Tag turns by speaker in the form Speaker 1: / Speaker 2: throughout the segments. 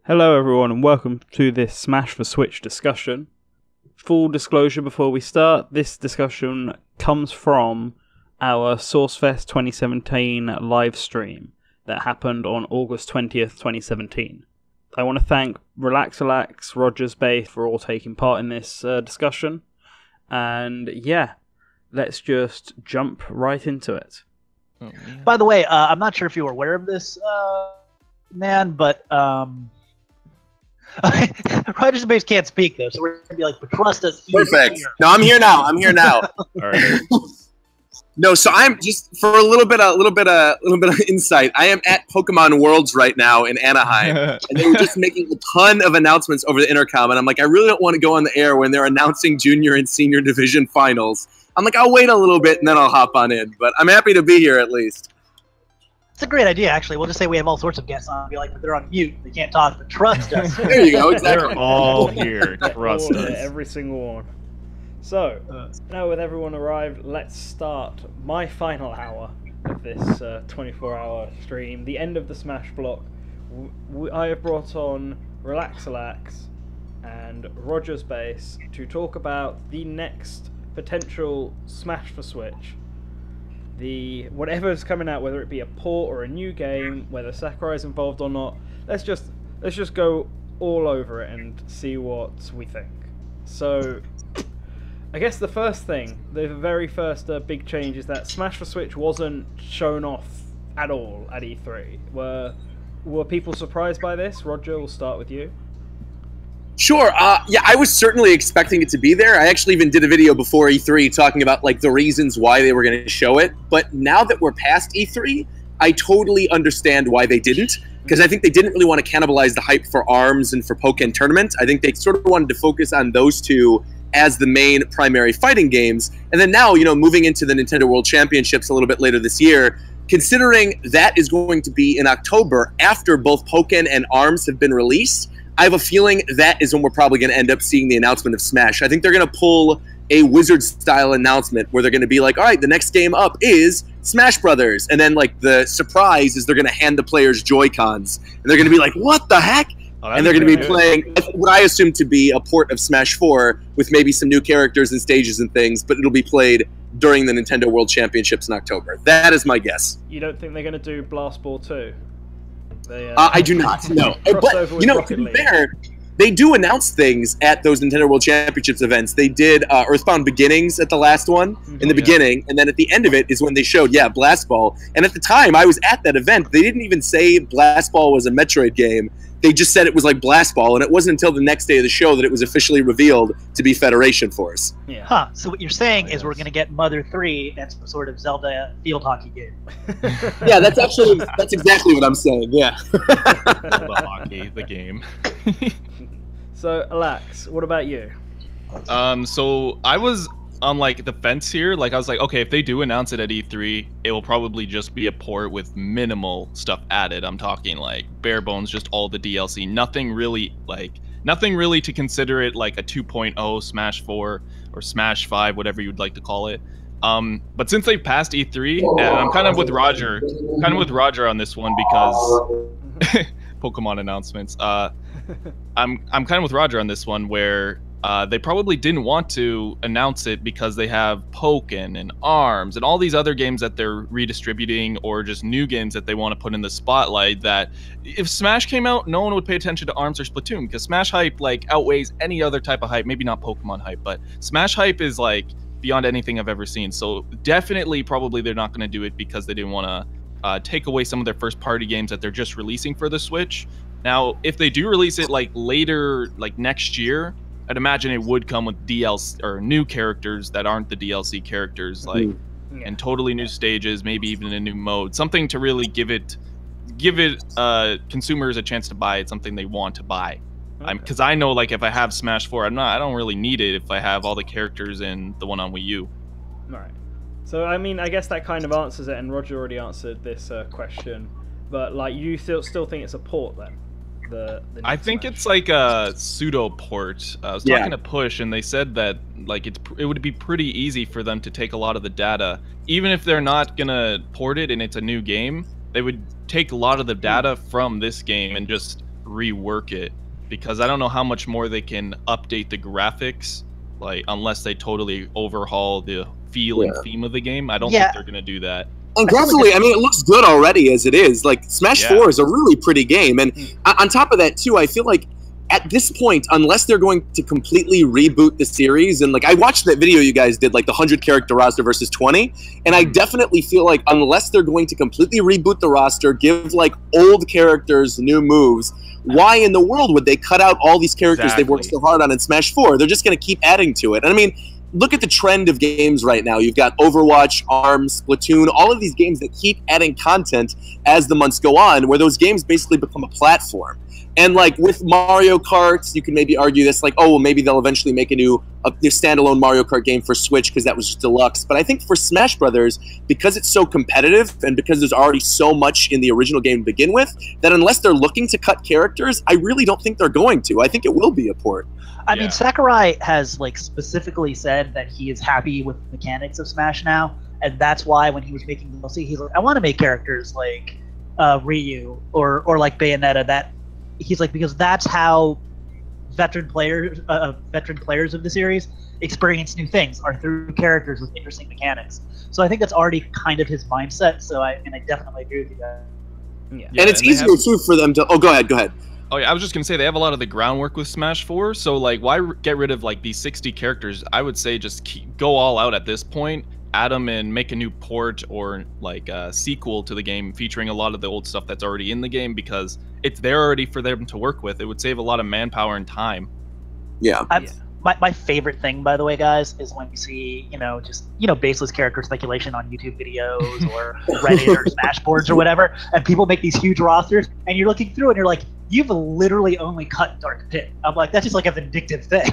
Speaker 1: Hello everyone and welcome to this Smash for Switch discussion. Full disclosure before we start, this discussion comes from our Sourcefest 2017 live stream that happened on August 20th, 2017. I want to thank Alax, Rogersbase for all taking part in this discussion. And yeah, let's just jump right into it.
Speaker 2: Oh, yeah.
Speaker 3: By the way, I'm not sure if you were aware of this, man, but Rogersbase can't speak though, so we're gonna be like, but trust us.
Speaker 4: Perfect. No, I'm here now. All right. No, so I'm just for a little bit of insight. I am at Pokemon Worlds right now in Anaheim, and they were just making a ton of announcements over the intercom. And I'm like, I really don't want to go on the air when they're announcing junior and senior division finals. I'm like, I'll wait a little bit and then I'll hop on in. But I'm happy to be here at least.
Speaker 3: It's a great idea, actually. We'll just say we have all sorts of guests on. Be like, but they're on mute. They can't talk, but trust us.
Speaker 4: There you go. Exactly.
Speaker 2: They're all here. Trust us.
Speaker 1: Every single one. So, now with everyone arrived, let's start my final hour of this 24-hour stream, the end of the Smash block. I have brought on Alax and Rogersbase to talk about the next potential Smash for Switch. Whatever's coming out, whether it be a port or a new game, whether Sakurai's involved or not, let's just go all over it and see what we think. So, I guess the very first big change is that Smash for Switch wasn't shown off at all at E3. Were people surprised by this? Roger, we'll start with you.
Speaker 4: Sure. Yeah, I was certainly expecting it to be there. I actually even did a video before E3 talking about like the reasons why they were going to show it. But now that we're past E3, I totally understand why they didn't. Because I think they didn't really want to cannibalize the hype for ARMS and for Pokken Tournament. I think they sort of wanted to focus on those two as the main primary fighting games. And then now, moving into the Nintendo World Championships a little bit later this year, considering that is going to be in October after both Pokken and ARMS have been released, I have a feeling that is when we're probably going to end up seeing the announcement of Smash. I think they're going to pull a Wizard-style announcement where they're going to be like, all right, the next game up is Smash Brothers. And then, like, the surprise is they're going to hand the players Joy-Cons. And they're going to be like, what the heck? And they're going to be playing what I assume to be a port of Smash 4 with maybe some new characters and stages and things, but it'll be played during the Nintendo World Championships in October. That is my guess.
Speaker 1: You don't think they're going to do Blast Ball 2?
Speaker 4: I do not, no. But, to be fair, they do announce things at those Nintendo World Championships events. They did Earthbound Beginnings at the last one, in the beginning, and then at the end of it is when they showed, Blast Ball. And at the time, I was at that event. They didn't even say Blast Ball was a Metroid game. They just said it was like Blast Ball, and it wasn't until the next day of the show that it was officially revealed to be Federation Force.
Speaker 1: Yeah.
Speaker 3: Huh, so what you're saying is we're going to get Mother 3 and some sort of Zelda field hockey game.
Speaker 4: Yeah, that's exactly what I'm saying, yeah.
Speaker 2: The hockey, the game.
Speaker 1: So, Alax, what about you?
Speaker 2: So I was on like the fence here. Like I was like, okay, if they do announce it at E3, it will probably just be a port with minimal stuff added. I'm talking like bare bones, just all the DLC. Nothing really to consider it like a 2.0 Smash 4 or Smash 5, whatever you'd like to call it. But since they've passed E3, and I'm kind of with Roger on this one because Pokemon announcements. I'm kind of with Roger on this one where they probably didn't want to announce it because they have Pokken and ARMS and all these other games that they're redistributing or just new games that they want to put in the spotlight, that if Smash came out, no one would pay attention to ARMS or Splatoon because Smash hype like outweighs any other type of hype. Maybe not Pokemon hype, but Smash hype is like beyond anything I've ever seen. So definitely probably they're not going to do it because they didn't want to take away some of their first party games that they're just releasing for the Switch. Now, if they do release it like later, like next year, I'd imagine it would come with DLC or new characters that aren't the DLC characters, like and totally new stages, maybe even a new mode, something to really give it consumers a chance to buy it, something they want to buy. Because I know, like, if I have Smash 4, I don't really need it if I have all the characters in the one on Wii U.
Speaker 1: All right. So I mean, I guess that kind of answers it, and Roger already answered this question. But like, you still think it's a port then?
Speaker 2: I think it's like a pseudo port. I was talking to Push, and they said that like it would be pretty easy for them to take a lot of the data, even if they're not gonna port it and it's a new game. They would take a lot of the data from this game and just rework it, because I don't know how much more they can update the graphics, like unless they totally overhaul the feel and theme of the game. I don't think they're gonna do that.
Speaker 4: And graphically, I mean, it looks good already as it is. Like, Smash 4 is a really pretty game. And on top of that, too, I feel like at this point, unless they're going to completely reboot the series, and, like, I watched that video you guys did, like, the 100-character roster versus 20, and I definitely feel like unless they're going to completely reboot the roster, give, like, old characters new moves, why in the world would they cut out all these characters they've worked so hard on in Smash 4? They're just going to keep adding to it. And, I mean, look at the trend of games right now. You've got Overwatch, ARMS, Splatoon, all of these games that keep adding content as the months go on, where those games basically become a platform. And, like, with Mario Kart, you can maybe argue this, like, oh, well, maybe they'll eventually make a new standalone Mario Kart game for Switch because that was just deluxe. But I think for Smash Brothers, because it's so competitive and because there's already so much in the original game to begin with, that unless they're looking to cut characters, I really don't think they're going to. I think it will be a port.
Speaker 3: I mean, Sakurai has, like, specifically said that he is happy with the mechanics of Smash now, and that's why when he was making the DLC, he's like, I want to make characters like Ryu or like Bayonetta. That he's like, because that's how veteran players of the series experience new things, are through characters with interesting mechanics. So I think that's already kind of his mindset. So I definitely agree with you guys.
Speaker 4: Yeah, and it's easier too for them to. Oh, go ahead.
Speaker 2: Oh yeah, I was just gonna say they have a lot of the groundwork with Smash 4, so like why get rid of like these 60 characters? I would say just go all out at this point, add them and make a new port or like a sequel to the game featuring a lot of the old stuff that's already in the game, because it's there already for them to work with. It would save a lot of manpower and time.
Speaker 4: Yeah.
Speaker 3: My favorite thing, by the way, guys, is when you see, just, baseless character speculation on YouTube videos or Reddit or Smash boards or whatever, and people make these huge rosters, and you're looking through and you're like, you've literally only cut Dark Pit. I'm like, that's just like a vindictive thing.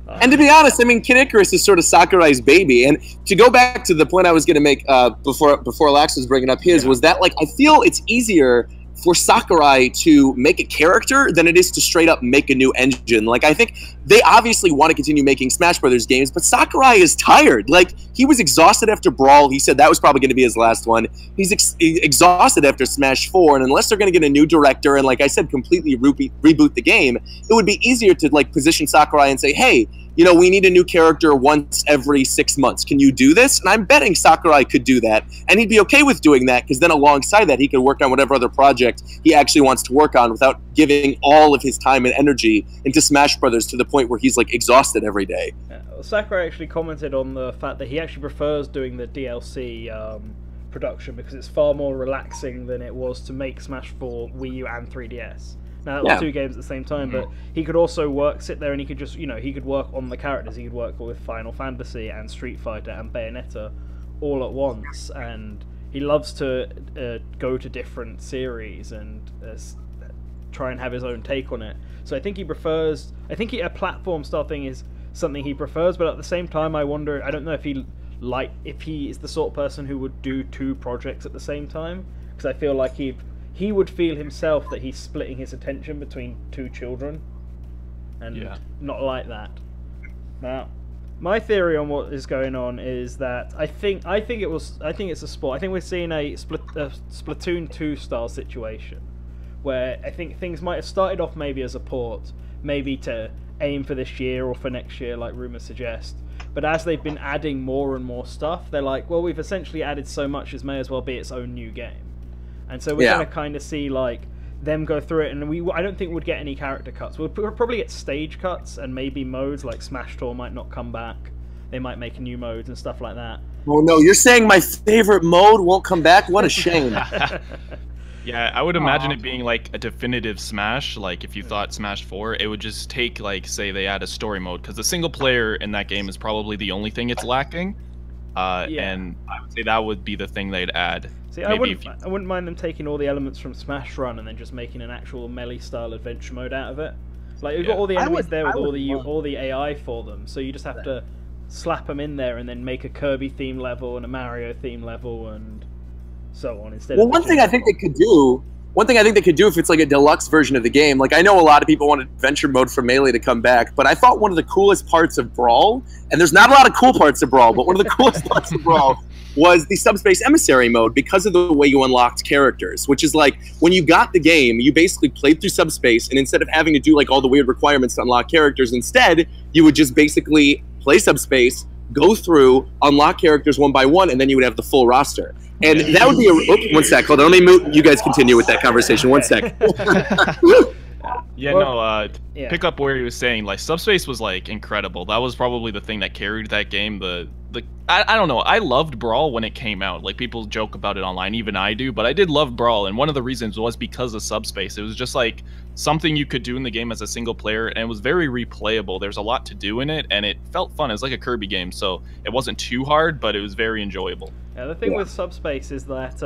Speaker 4: And to be honest, I mean, Kid Icarus is sort of Sakurai's baby. And to go back to the point I was going to make before Alax was bringing up his, was that, like, I feel it's easier for Sakurai to make a character than it is to straight up make a new engine. Like, I think they obviously want to continue making Smash Brothers games, but Sakurai is tired. Like, he was exhausted after Brawl. He said that was probably going to be his last one. He's exhausted after Smash 4, and unless they're going to get a new director and, like I said, completely reboot the game, it would be easier to, like, position Sakurai and say, hey, we need a new character once every 6 months. Can you do this? And I'm betting Sakurai could do that. And he'd be okay with doing that, because then alongside that, he could work on whatever other project he actually wants to work on without giving all of his time and energy into Smash Brothers to the point where he's, like, exhausted every day.
Speaker 1: Yeah, well, Sakurai actually commented on the fact that he actually prefers doing the DLC production because it's far more relaxing than it was to make Smash for Wii U and 3DS. Now, that was two games at the same time, but he could also sit there and he could just, he could work on the characters. He could work with Final Fantasy and Street Fighter and Bayonetta all at once, and he loves to go to different series and try and have his own take on it. So I think he prefers, a platform style thing is something he prefers, but at the same time, I wonder, I don't know if he is the sort of person who would do two projects at the same time, because I feel like he would feel himself that he's splitting his attention between two children, and not like that. Now, my theory on what is going on is that I think it's a sport. I think we're seeing a Splatoon 2 style situation, where I think things might have started off maybe as a port, maybe to aim for this year or for next year, like rumors suggest. But as they've been adding more and more stuff, they're like, well, we've essentially added so much, it may as well be its own new game. And so we're going to kind of see, like, them go through it, and I don't think we'd get any character cuts. We'll probably get stage cuts and maybe modes, like Smash Tour might not come back. They might make new modes and stuff like that.
Speaker 4: Oh no, you're saying my favorite mode won't come back? What a shame.
Speaker 2: Yeah, I would imagine it being like a definitive Smash. Like, if you thought Smash 4, it would just take, like, say they add a story mode, because the single player in that game is probably the only thing it's lacking. And I would say that would be the thing they'd add.
Speaker 1: See, I wouldn't mind them taking all the elements from Smash Run and then just making an actual melee-style adventure mode out of it. Like, you've got all the enemies there with all the AI for them, so you just have to slap them in there and then make a Kirby-themed level and a Mario-themed level and so on instead.
Speaker 4: Well, one thing I think they could do if it's like a deluxe version of the game, like, I know a lot of people want adventure mode for Melee to come back, but I thought one of the coolest parts of Brawl, and there's not a lot of cool parts of Brawl, but one of the coolest parts of Brawl was the Subspace Emissary mode because of the way you unlocked characters, which is like when you got the game, you basically played through Subspace, and instead of having to do like all the weird requirements to unlock characters, instead you would just basically play Subspace, go through, unlock characters one by one, and then you would have the full roster. And that would be a... one sec, hold on, let me move. You guys continue with that conversation. One sec.
Speaker 2: Pick up where he was saying, like, Subspace was, like, incredible. That was probably the thing that carried that game. I don't know, I loved Brawl when it came out. Like, people joke about it online, even I do, but I did love Brawl, and one of the reasons was because of Subspace. It was just, like, something you could do in the game as a single player, and it was very replayable. There's a lot to do in it, and it felt fun. It was like a Kirby game, so it wasn't too hard, but it was very enjoyable.
Speaker 1: Yeah, the thing with Subspace is that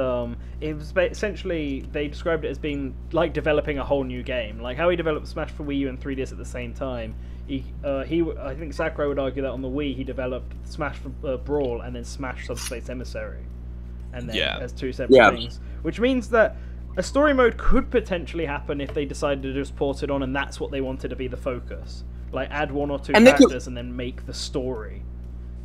Speaker 1: it was essentially, they described it as being like developing a whole new game. Like how he developed Smash for Wii U and 3DS at the same time. I think Sakurai would argue that on the Wii he developed Smash for Brawl and then Smash Subspace Emissary, and then as two separate things. Which means that a story mode could potentially happen if they decided to just port it on, and that's what they wanted to be the focus. Like add one or two characters and then make the story.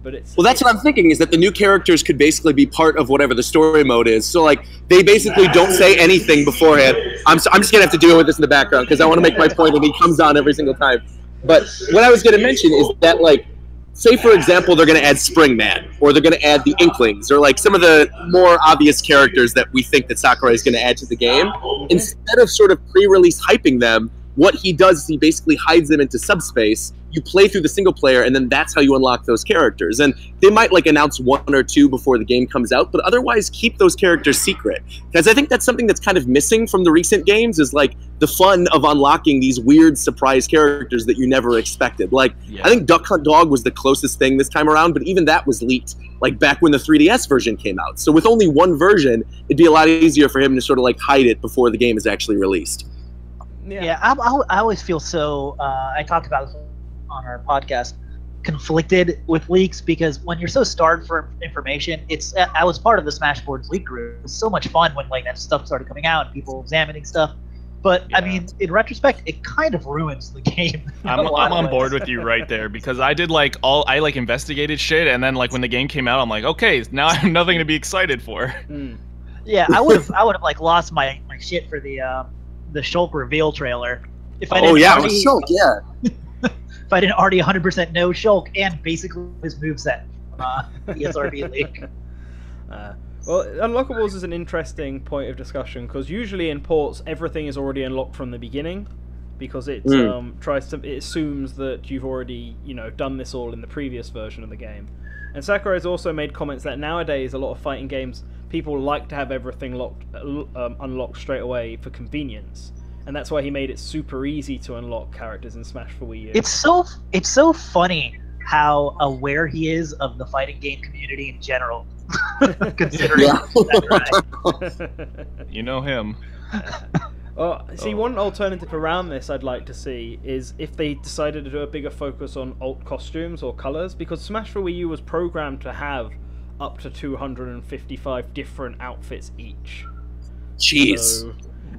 Speaker 1: But it's, that's
Speaker 4: what I'm thinking, is that the new characters could basically be part of whatever the story mode is. So, like, they basically don't say anything beforehand. I'm just going to have to deal with this in the background because I want to make my point, and he comes on every single time. But what I was going to mention is that, like, say, for example, they're going to add Springman, or they're going to add the Inklings, or, like, some of the more obvious characters that we think that Sakurai is going to add to the game. Instead of sort of pre-release hyping them, what he does is he basically hides them into Subspace. You play through the single player, and then that's how you unlock those characters. And they might like announce one or two before the game comes out, but otherwise keep those characters secret. Because I think that's something that's kind of missing from the recent games, is like the fun of unlocking these weird surprise characters that you never expected. Like, I think Duck Hunt Dog was the closest thing this time around, but even that was leaked like back when the 3DS version came out. So with only one version, it'd be a lot easier for him to sort of like hide it before the game is actually released.
Speaker 3: I always feel so, I talked about this on our podcast, conflicted with leaks, because when you're so starved for information, I was part of the Smashboards leak group. It was so much fun when like that stuff started coming out and people examining stuff. But I mean, in retrospect, it kind of ruins the game.
Speaker 2: I'm on board with you right there, because I did like I investigated shit, and then like when the game came out, I'm like, okay, now I have nothing to be excited for.
Speaker 3: Yeah, I would have like lost my shit for the Shulk reveal trailer if I didn't
Speaker 4: it was Shulk,
Speaker 3: if I didn't already 100% know Shulk and basically his moveset from ESRB leak.
Speaker 1: Well, unlockables is an interesting point of discussion, because usually in ports everything is already unlocked from the beginning, because it it assumes that you've already done this all in the previous version of the game. And Sakurai has also made comments that nowadays a lot of fighting games, people like to have everything unlocked straight away for convenience, and that's why he made it super easy to unlock characters in Smash for Wii U.
Speaker 3: It's so funny how aware he is of the fighting game community in general. Considering
Speaker 2: you know him.
Speaker 1: Well, see, one alternative around this I'd like to see is if they decided to do a bigger focus on alt costumes or colors, because Smash for Wii U was programmed to have up to 255 different outfits each.
Speaker 4: Jeez. So,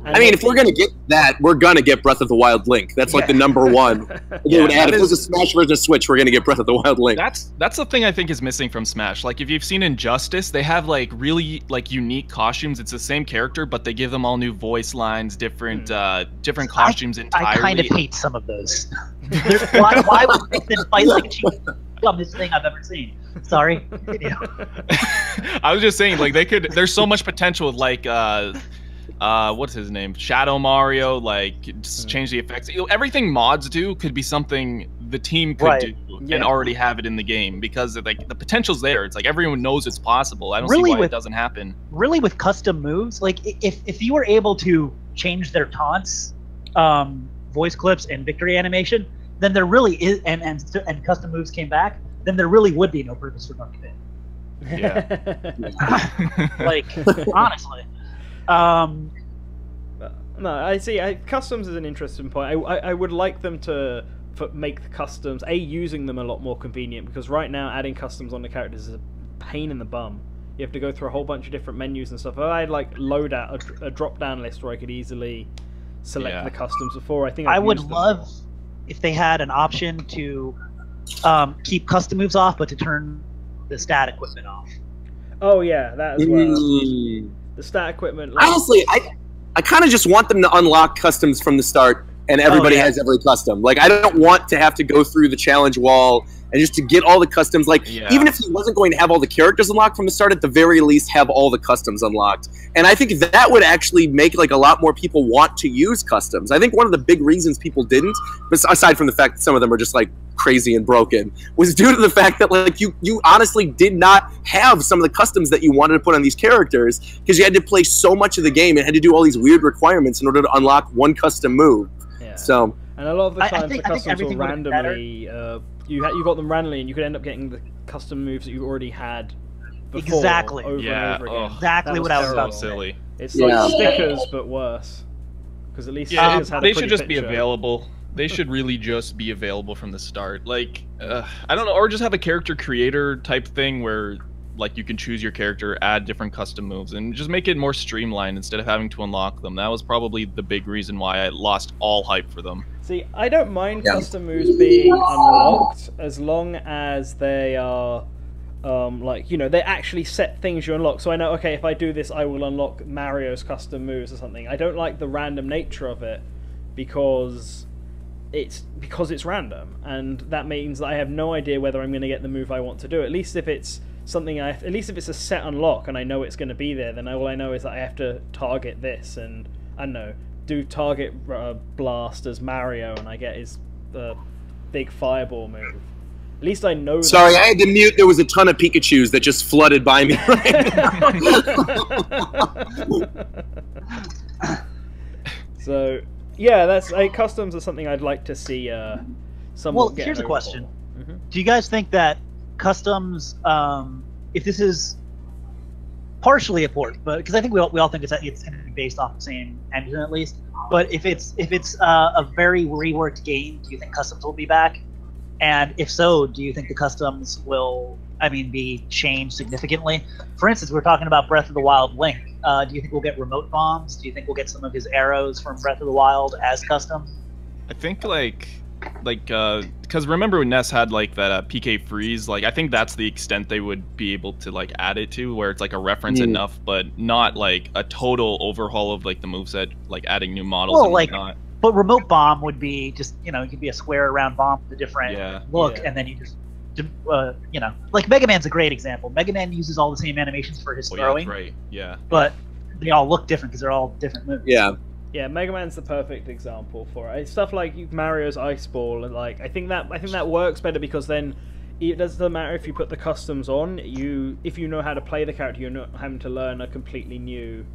Speaker 4: I mean, if we're going to get that, we're going to get Breath of the Wild Link. That's like the number one. If it was a Smash version of Switch, we're going to get Breath of the Wild Link.
Speaker 2: That's the thing I think is missing from Smash. Like, if you've seen Injustice, they have like really like unique costumes. It's the same character, but they give them all new voice lines, different costumes entirely.
Speaker 3: I kind of hate some of those. why would they fight like cheap? Dumbest thing I've ever seen. Sorry.
Speaker 2: I was just saying, like, there's so much potential with like what's his name? Shadow Mario, like just change the effects. Everything mods do could be something the team could do and already have it in the game, because like the potential's there. It's like everyone knows it's possible. I don't see why it doesn't happen.
Speaker 3: Really, with custom moves, like if you were able to change their taunts, voice clips, and victory animation, then there really is, and custom moves came back, then there really would be no purpose for Dark Pit.
Speaker 2: Yeah.
Speaker 3: Like, honestly.
Speaker 1: No, I see. Customs is an interesting point. I would like them to make the customs, using them a lot more convenient, because right now adding customs on the characters is a pain in the bum. You have to go through a whole bunch of different menus and stuff. I had like load out a drop down list where I could easily select the customs before. I
Speaker 3: would love if they had an option to keep custom moves off, but to turn the stat equipment off.
Speaker 1: Oh yeah, that as well.
Speaker 4: Mm.
Speaker 1: The stat equipment. Like,
Speaker 4: Honestly, I kind of just want them to unlock customs from the start, and everybody has every custom. Like, I don't want to have to go through the challenge wall and just to get all the customs. Like, even if he wasn't going to have all the characters unlocked from the start, at the very least have all the customs unlocked. And I think that would actually make like a lot more people want to use customs. I think one of the big reasons people didn't, aside from the fact that some of them are just like crazy and broken, was due to the fact that like you honestly did not have some of the customs that you wanted to put on these characters, because you had to play so much of the game and had to do all these weird requirements in order to unlock one custom move. So,
Speaker 1: and a lot of the times the customs were randomly. You got them randomly, and you could end up getting the custom moves that you already had before.
Speaker 3: Exactly.
Speaker 1: Over and over again.
Speaker 3: Exactly what I was about to say.
Speaker 2: Silly.
Speaker 1: It's like stickers, but worse. Because at least stickers had a
Speaker 2: they
Speaker 1: pretty
Speaker 2: should just be
Speaker 1: picture.
Speaker 2: available. They should really just be available from the start. Like, I don't know, or just have a character creator type thing where, like, you can choose your character, add different custom moves, and just make it more streamlined instead of having to unlock them. That was probably the big reason why I lost all hype for them.
Speaker 1: See, I don't mind custom moves being unlocked as long as they are, like, you know, they actually set things you unlock. So I know, okay, if I do this, I will unlock Mario's custom moves or something. I don't like the random nature of it because it's random, and that means that I have no idea whether I'm going to get the move I want to do. At least if it's something at least if it's a set unlock and I know it's going to be there, then all I know is that I have to target this, and I don't know, do target blast as Mario, and I get his big fireball move. At least I know.
Speaker 4: Sorry, I had to mute. There was a ton of Pikachus that just flooded by me right
Speaker 1: now. So yeah, that's customs are something I'd like to see. Well,
Speaker 3: here's a question: do you guys think that customs, if this is partially a port, but because I think we all think it's going to be based off the same engine at least, but if it's a very reworked game, do you think customs will be back? And if so, do you think the customs will, be changed significantly? For instance, we're talking about Breath of the Wild Link. Do you think we'll get remote bombs? Do you think we'll get some of his arrows from Breath of the Wild as custom?
Speaker 2: I think because remember when Ness had like that PK freeze, like I think that's the extent they would be able to like add it to, where it's like a reference enough, but not like a total overhaul of like the moveset, like adding new models and whatnot.
Speaker 3: But remote bomb would be just, it could be a square round bomb with a different look, and then you just, like Mega Man's a great example. Mega Man uses all the same animations for his throwing,
Speaker 2: that's right, yeah.
Speaker 3: But they all look different because they're all different moves.
Speaker 4: Yeah.
Speaker 1: Yeah, Mega Man's the perfect example for it. It's stuff like Mario's Ice Ball, and like I think that works better because then it doesn't matter if you put the customs on. If you know how to play the character, you're not having to learn a completely new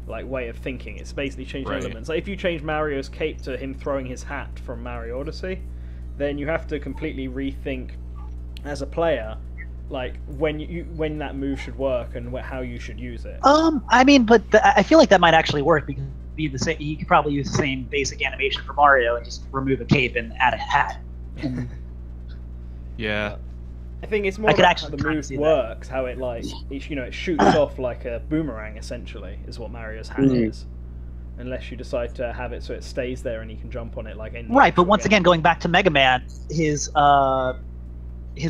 Speaker 1: way of thinking. It's basically changing elements. Like if you change Mario's cape to him throwing his hat from Mario Odyssey, then you have to completely rethink as a player, like when that move should work and how you should use it.
Speaker 3: I feel like that might actually work because the same. You could probably use the same basic animation for Mario and just remove a cape and add a hat.
Speaker 2: Yeah.
Speaker 1: I think it's more about how the move works, how it it shoots off like a boomerang essentially is what Mario's hat is. Unless you decide to have it so it stays there and you can jump on it like in
Speaker 3: right, but once again going back to Mega Man, his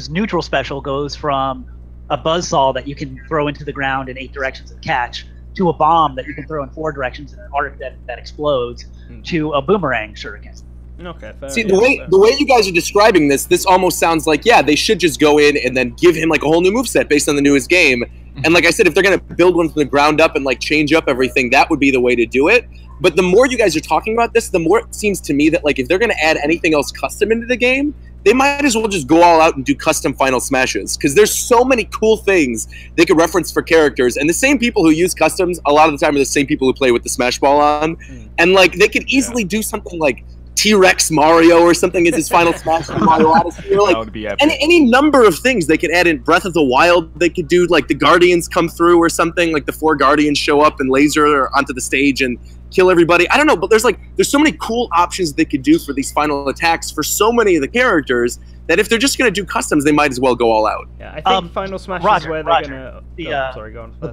Speaker 3: neutral special goes from a buzzsaw that you can throw into the ground in 8 directions and catch, to a bomb that you can throw in 4 directions in an arc that explodes, to a boomerang shuriken.
Speaker 1: Okay, fair.
Speaker 4: See, the way you guys are describing this almost sounds like, they should just go in and then give him like a whole new moveset based on the newest game. And like I said, if they're going to build one from the ground up and like change up everything, that would be the way to do it. But the more you guys are talking about this, the more it seems to me that like if they're going to add anything else custom into the game, they might as well just go all out and do custom Final Smashes, because there's so many cool things they could reference for characters, and the same people who use customs a lot of the time are the same people who play with the Smash Ball on, and like they could easily do something like T-Rex Mario or something as his Final Smash in Mario Odyssey. Or, like,
Speaker 2: that would be epic.
Speaker 4: any number of things they could add in Breath of the Wild. They could do like the Guardians come through or something, like the 4 Guardians show up and laser onto the stage and kill everybody. I don't know, but there's so many cool options they could do for these final attacks for so many of the characters that if they're just going to do customs, they might as well go all out.
Speaker 1: Yeah, I think Final Smash is where they're going to... sorry, go on.
Speaker 3: The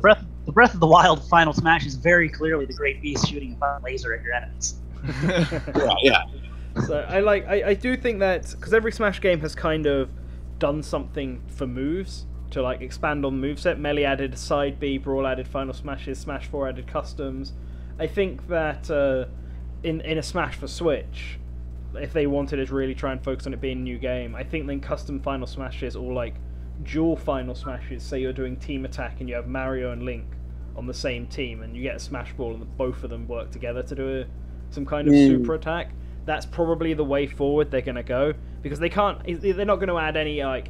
Speaker 3: Breath of the Wild Final Smash is very clearly the Great Beast shooting a laser at your enemies.
Speaker 4: Yeah.
Speaker 1: So I do think that, because every Smash game has kind of done something for moves, to like expand on the moveset. Melee added side B, Brawl added final smashes, Smash 4 added customs. I think that in a Smash for Switch, if they wanted to really try and focus on it being a new game, I think then custom final smashes or like dual final smashes, say you're doing team attack and you have Mario and Link on the same team and you get a Smash Ball and both of them work together to do some kind of super attack, that's probably the way forward they're going to go, because they're not going to add any like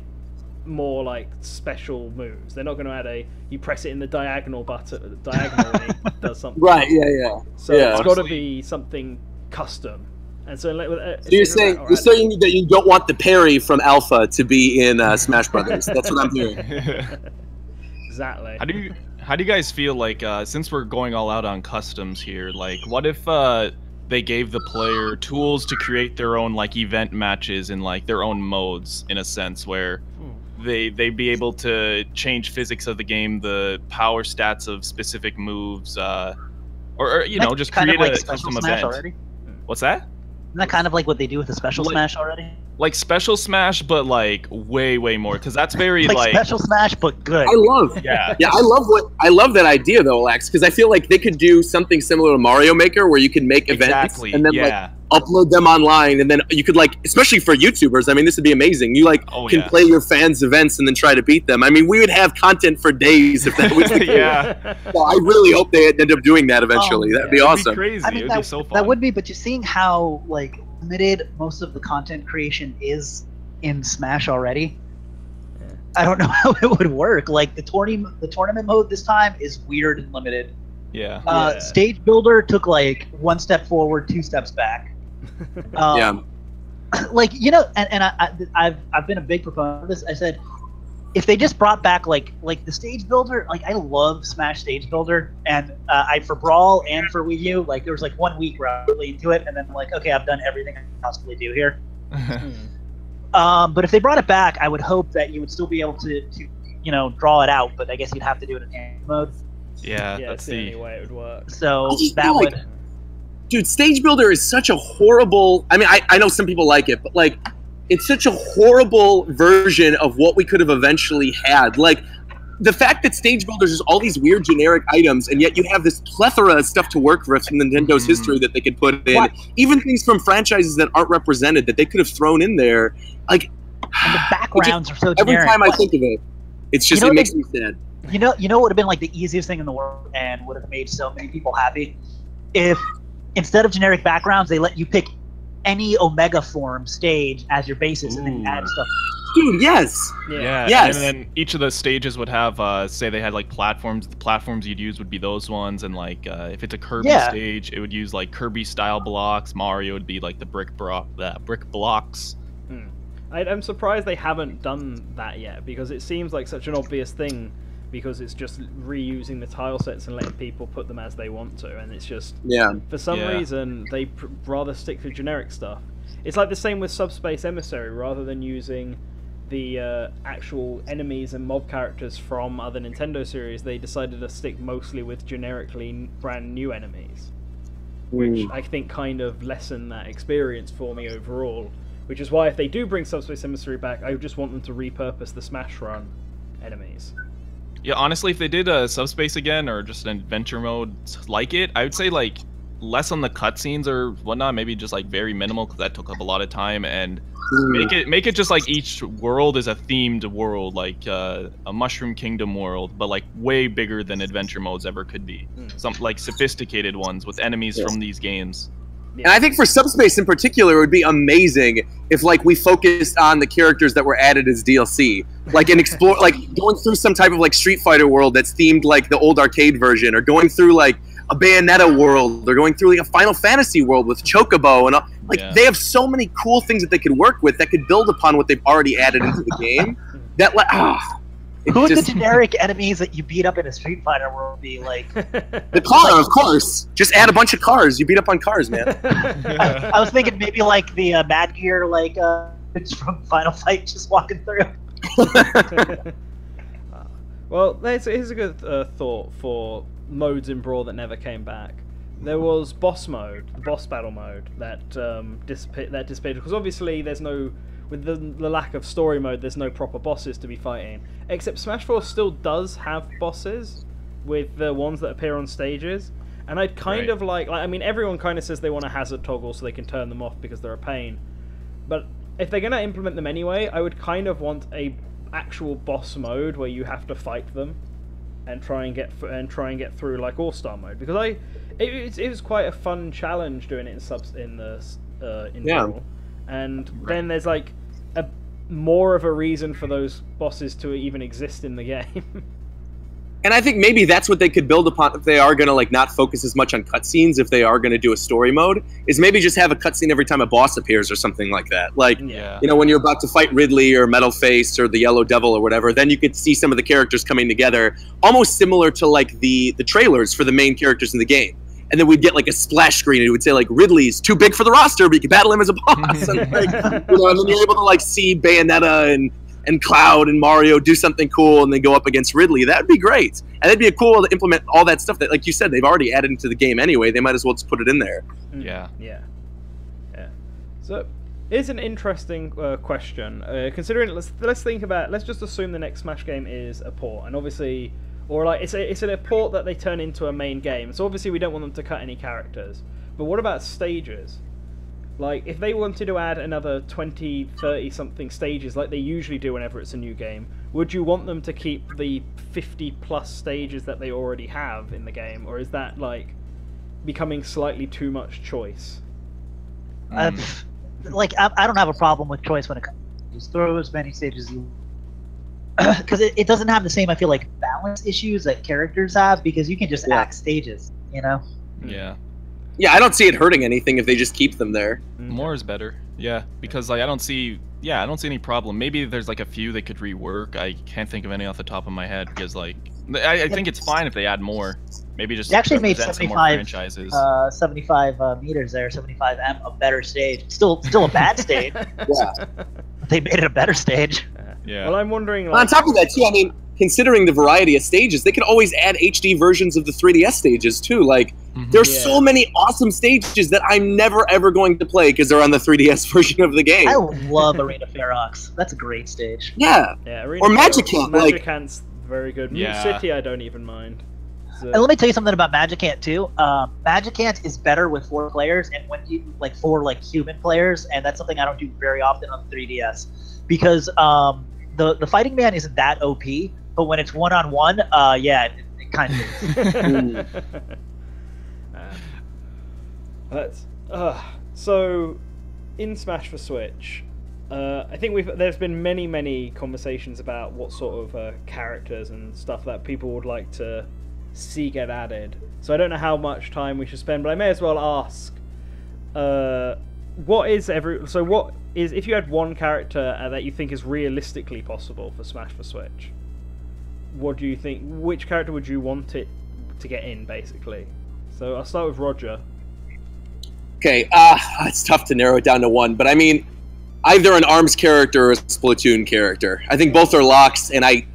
Speaker 1: more like special moves. They're not going to add you press it in the diagonal button, and it does something.
Speaker 4: Right, yeah.
Speaker 1: So it's got to be something custom. And so,
Speaker 4: so you're saying that you don't want the parry from Alpha to be in Smash Brothers. That's what I'm hearing.
Speaker 1: Exactly.
Speaker 2: How do you guys feel like since we're going all out on customs here? Like, what if they gave the player tools to create their own like event matches in like their own modes, in a sense, where they'd be able to change physics of the game, the power stats of specific moves, or you know, just create a custom event. Already? What's that?
Speaker 3: Isn't that kind of like what they do with the Special Smash already?
Speaker 2: Like Special Smash, but like way way more, because that's very like
Speaker 3: Special Smash, but good.
Speaker 4: I love that idea though, Alax, because I feel like they could do something similar to Mario Maker, where you can make events and then like upload them online, and then you could like, especially for YouTubers, I mean, this would be amazing. You like can play your fans' events and then try to beat them. I mean, we would have content for days if that was the case. Well, I really hope they end up doing that eventually. That'd be awesome.
Speaker 2: It'd be crazy.
Speaker 3: I mean,
Speaker 2: it'd be so fun.
Speaker 3: That would be, but you're seeing how like limited most of the content creation is in Smash already. I don't know how it would work. Like the tournament mode this time is weird and limited. Stage Builder took like 1 step forward, 2 steps back. Like, you know, and I've been a big proponent of this. I said, if they just brought back like the Stage Builder, like I love Smash Stage Builder, and for Brawl and for Wii U, like there was like 1 week where I was really into it, and then like, okay, I've done everything I can possibly do here. But if they brought it back, I would hope that you would still be able to you know, draw it out, but I guess you'd have to do it in hand mode.
Speaker 2: Yeah,
Speaker 1: that's the only way it would work.
Speaker 3: So that would.
Speaker 4: Dude, Stage Builder is such a horrible... I mean, I know some people like it, but, like, it's such a horrible version of what we could have eventually had. Like, the fact that Stage Builders is all these weird generic items, and yet you have this plethora of stuff to work with from Nintendo's history that they could put in. What? Even things from franchises that aren't represented that they could have thrown in there. Like,
Speaker 3: and the backgrounds are so generic.
Speaker 4: Every time I think of it, it's just, it makes me sad.
Speaker 3: You know what would have been, like, the easiest thing in the world and would have made so many people happy? If... instead of generic backgrounds, they let you pick any Omega form stage as your basis and then add stuff.
Speaker 4: Dude, yes.
Speaker 2: Yeah.
Speaker 4: Yes.
Speaker 2: And then each of the stages would have, say they had like platforms. The platforms you'd use would be those ones. And like, if it's a Kirby stage, it would use like Kirby style blocks. Mario would be like the brick blocks.
Speaker 1: I'm surprised they haven't done that yet, because it seems like such an obvious thing, because it's just reusing the tile sets and letting people put them as they want to, and it's just for some reason they rather stick to generic stuff. It's like the same with Subspace Emissary. Rather than using the actual enemies and mob characters from other Nintendo series, they decided to stick mostly with generically brand new enemies, which I think kind of lessened that experience for me overall, which is why if they do bring Subspace Emissary back, I just want them to repurpose the Smash Run enemies.
Speaker 2: Yeah, honestly, if they did a Subspace again, or just an adventure mode like it, I would say like less on the cutscenes or whatnot, maybe just like very minimal, because that took up a lot of time, and make it just like each world is a themed world, like a Mushroom Kingdom world, but like way bigger than adventure modes ever could be. Some like sophisticated ones with enemies from these games.
Speaker 4: And I think for Subspace in particular, it would be amazing if, like, we focused on the characters that were added as DLC, like, and explore, like, going through some type of like Street Fighter world that's themed like the old arcade version, or going through like a Bayonetta world, or going through like a Final Fantasy world with Chocobo, and like they have so many cool things that they could work with that could build upon what they've already added into the game. That like,
Speaker 3: who would the generic enemies that you beat up in a Street Fighter world be like?
Speaker 4: The car, of course. Just add a bunch of cars. You beat up on cars, man.
Speaker 3: I was thinking maybe like the Mad Gear, like it's from Final Fight, just walking through.
Speaker 1: Well, here's a good thought for modes in Brawl that never came back. There was boss mode, the boss battle mode, that dissipated, because obviously there's no with the lack of story mode, there's no proper bosses to be fighting. Except Smash 4 still does have bosses with the ones that appear on stages. And I'd kind of like, I mean, everyone kind of says they want a hazard toggle so they can turn them off because they're a pain. But if they're going to implement them anyway, I would kind of want a actual boss mode where you have to fight them and try and get through like All-Star mode, because it was quite a fun challenge doing it in general. And then there's like more of a reason for those bosses to even exist in the game.
Speaker 4: And I think maybe that's what they could build upon if they are going to like not focus as much on cutscenes. If they are going to do a story mode, is maybe just have a cutscene every time a boss appears or something like that. Like, you know, when you're about to fight Ridley or Metal Face or the Yellow Devil or whatever, then you could see some of the characters coming together, almost similar to like the trailers for the main characters in the game. And then we'd get like a splash screen, and it would say like Ridley's too big for the roster, but you can battle him as a boss. And, like, you know, and then you're able to like see Bayonetta and Cloud and Mario do something cool and then go up against Ridley. That would be great. And it'd be cool to implement all that stuff that, like you said, they've already added into the game anyway. They might as well just put it in there.
Speaker 2: Yeah.
Speaker 1: So here's an interesting question. Considering, let's think about, let's just assume the next Smash game is a port, and obviously, or like it's a port that they turn into a main game. So obviously we don't want them to cut any characters. But what about stages? Like, if they wanted to add another 20, 30 something stages like they usually do whenever it's a new game, would you want them to keep the 50 plus stages that they already have in the game, or is that like becoming slightly too much choice?
Speaker 3: Like, I don't have a problem with choice when it comes to just throw as many stages as you because it doesn't have the same, I feel like, balance issues that characters have, because you can just act stages, you know?
Speaker 4: Yeah, I don't see it hurting anything if they just keep them there.
Speaker 2: More is better. Yeah, because like I don't see any problem. Maybe there's like a few they could rework. I can't think of any off the top of my head, because like I think it's fine if they add more. Maybe just
Speaker 3: they actually made
Speaker 2: 75
Speaker 3: meters there, 75M, a better stage. Still a bad stage. They made it a better stage.
Speaker 1: Well, I'm wondering. Like,
Speaker 4: on top of that, too, I mean, considering the variety of stages, they could always add HD versions of the 3DS stages too. Like, there's so many awesome stages that I'm never ever going to play because they're on the 3DS version of the game.
Speaker 3: I love Arena Ferox. That's a great stage.
Speaker 4: Yeah.
Speaker 1: Arena
Speaker 4: or Magicant.
Speaker 1: Magicant's very good. Mute City, I don't even mind. So.
Speaker 3: And let me tell you something about Magicant too. Magicant is better with 4 players, and when you like 4 like human players, and that's something I don't do very often on 3DS, because the fighting man isn't that OP, but when it's one-on-one, it kind of is.
Speaker 1: So in Smash for Switch, I think there's been many conversations about what sort of characters and stuff that people would like to see get added. So I don't know how much time we should spend, but I may as well ask, if you had one character that you think is realistically possible for Smash for Switch, what do you think? Which character would you want it to get in, basically? So I'll start with Roger.
Speaker 4: Okay, it's tough to narrow it down to one, but I mean, either an ARMS character or a Splatoon character. I think both are locks, and I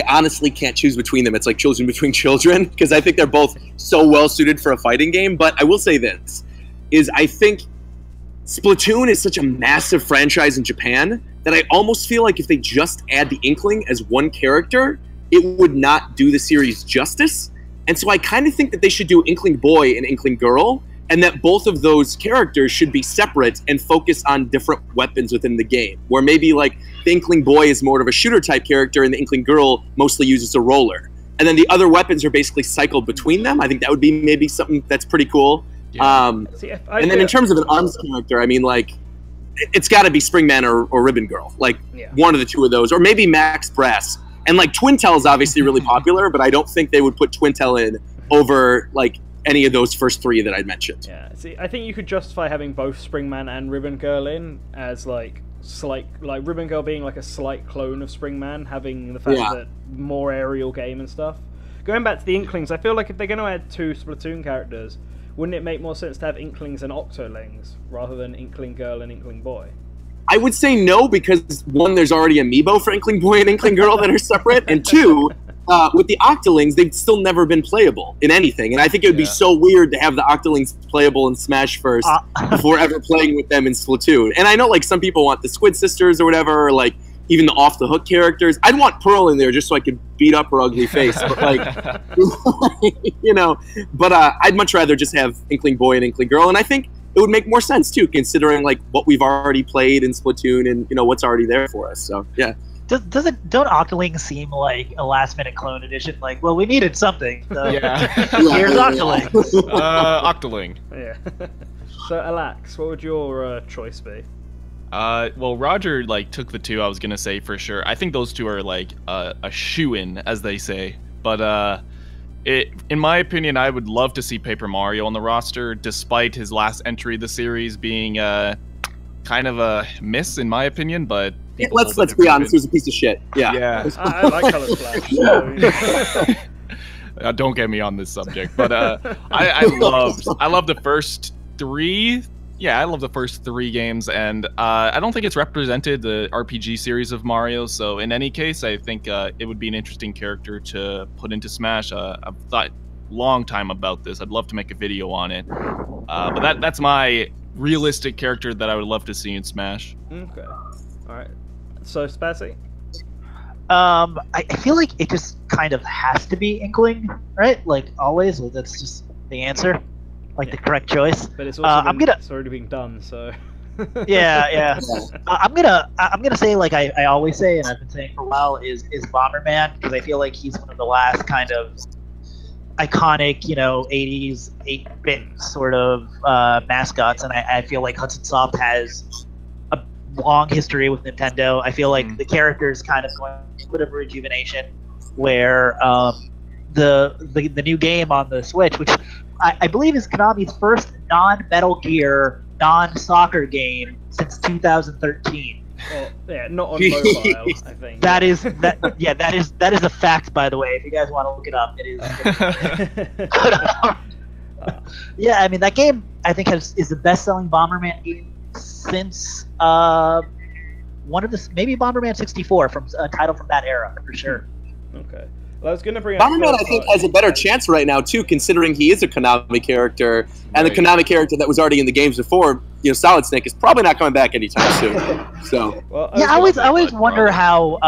Speaker 4: honestly can't choose between them. It's like choosing between children, because I think they're both so well suited for a fighting game. But I will say this, is I think Splatoon is such a massive franchise in Japan that I almost feel like if they just add the Inkling as one character, it would not do the series justice. And so I kind of think that they should do Inkling Boy and Inkling Girl, and that both of those characters should be separate and focus on different weapons within the game, where maybe like the Inkling Boy is more of a shooter type character and the Inkling Girl mostly uses a roller. And then the other weapons are basically cycled between them. I think that would be maybe something that's pretty cool. And then in terms of an ARMS character, I mean, like, it's got to be Springman or Ribbon Girl. Like, one of the two of those. Or maybe Max Brass. And, like, Twintel is obviously really popular, but I don't think they would put Twintel in over, like, any of those first 3 that I mentioned.
Speaker 1: Yeah, see, I think you could justify having both Springman and Ribbon Girl in as, like, Ribbon Girl being, like, a slight clone of Springman, having the fact that more aerial game and stuff. Going back to the Inklings, I feel like if they're going to add 2 Splatoon characters, wouldn't it make more sense to have Inklings and Octolings rather than Inkling Girl and Inkling Boy?
Speaker 4: I would say no, because 1, there's already amiibo for Inkling Boy and Inkling Girl that are separate, and 2, with the Octolings, they've still never been playable in anything, and I think it would be so weird to have the Octolings playable in Smash first before ever playing with them in Splatoon. And I know like some people want the Squid Sisters or whatever, or like even the off the hook characters. I'd want Pearl in there just so I could beat up her ugly face, but like But I'd much rather just have Inkling Boy and Inkling Girl, and I think it would make more sense too, considering like what we've already played in Splatoon and what's already there for us. So yeah.
Speaker 3: Don't Octolings seem like a last-minute clone edition? Like, well, we needed something. So here's Octolings.
Speaker 2: Octoling.
Speaker 1: Yeah. So, Alax, what would your choice be?
Speaker 2: Well, Roger like took the two I was gonna say for sure. I think those two are like a shoo-in, as they say. But in my opinion, I would love to see Paper Mario on the roster, despite his last entry of the series being kind of a miss, in my opinion. But
Speaker 4: let's be honest, he was a piece of shit. Yeah.
Speaker 1: I like Color Splash. So,
Speaker 2: don't get me on this subject, but I love the first three. Yeah, I love the first three games, and I don't think it's represented the RPG series of Mario. So in any case, I think it would be an interesting character to put into Smash. I've thought long time about this. I'd love to make a video on it, but that's my realistic character that I would love to see in Smash.
Speaker 1: Okay, all right. So Spazzy.
Speaker 3: I feel like it just kind of has to be Inkling, right? Like always, like that's just the answer, like the correct choice.
Speaker 1: But it's also it's already being done, so.
Speaker 3: yeah. I'm gonna say like I always say, and I've been saying for a while, is Bomberman, because I feel like he's one of the last kind of iconic, 80s 8-bit sort of mascots, and I feel like Hudson Soft has a long history with Nintendo. I feel like the character is kind of going through a bit of a rejuvenation, where the new game on the Switch, which I believe is Konami's first non-Metal Gear, non-soccer game since 2013.
Speaker 1: Well, yeah, not on mobile, I think.
Speaker 3: That is a fact, by the way. If you guys want to look it up, it is. Yeah, I mean that game I think is the best-selling Bomberman game since maybe Bomberman 64, from a title from that era for sure.
Speaker 1: Okay. Well, I was going to bring up
Speaker 4: Bomberman, I think, has a better chance right now too, considering he is a Konami character, and the Konami character that was already in the games before, Solid Snake, is probably not coming back anytime soon. So,
Speaker 1: well,
Speaker 3: I always wonder how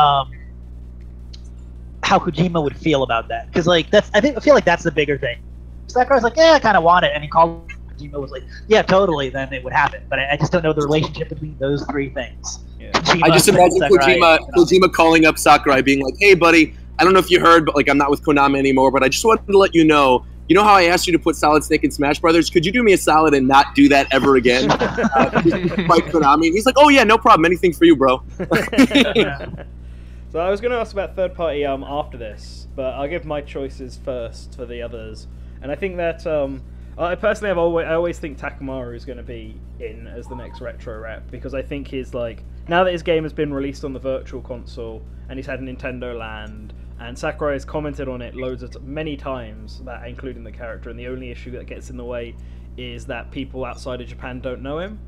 Speaker 3: Kojima would feel about that, because like I feel like that's the bigger thing. Sakurai's like, I kind of want it, and he called Kojima was like, yeah, totally, then it would happen. But I just don't know the relationship between those three things.
Speaker 1: Yeah.
Speaker 3: Kojima,
Speaker 4: I just imagine Kojima calling up Sakurai, being like, "Hey, buddy, I don't know if you heard, but like I'm not with Konami anymore, but I just wanted to let you know how I asked you to put Solid Snake in Smash Brothers? Could you do me a solid and not do that ever again?" Like Konami. And he's like, "Oh yeah, no problem. Anything for you, bro."
Speaker 1: So I was going to ask about third party after this, but I'll give my choices first for the others. And I think that I personally I always think Takamaru is going to be in as the next retro rep, because I think he's like, now that his game has been released on the Virtual Console and he's had Nintendo Land, and Sakurai has commented on it many times, that including the character, and the only issue that gets in the way is that people outside of Japan don't know him.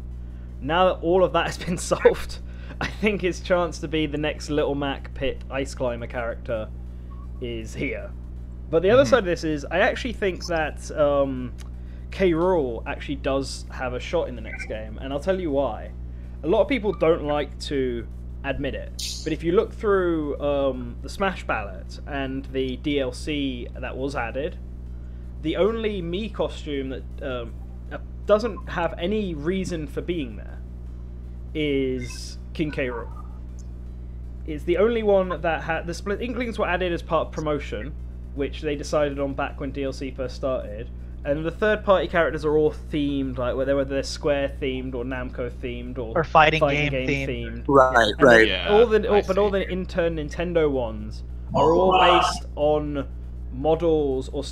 Speaker 1: Now that all of that has been solved, I think his chance to be the next Little Mac Pit Ice Climber character is here. But the other side of this is, I actually think that K. Rool actually does have a shot in the next game, and I'll tell you why. A lot of people don't like to admit it, but if you look through the Smash ballot and the DLC that was added, the only Mii costume that doesn't have any reason for being there is King K. Rool. It's the only one that had... The Split Inklings were added as part of promotion, which they decided on back when DLC first started, and the third-party characters are all themed, like whether they're Square themed or Namco themed or
Speaker 3: fighting game themed.
Speaker 4: Right.
Speaker 2: Yeah,
Speaker 4: all
Speaker 2: the
Speaker 1: intern Nintendo ones are all based on models or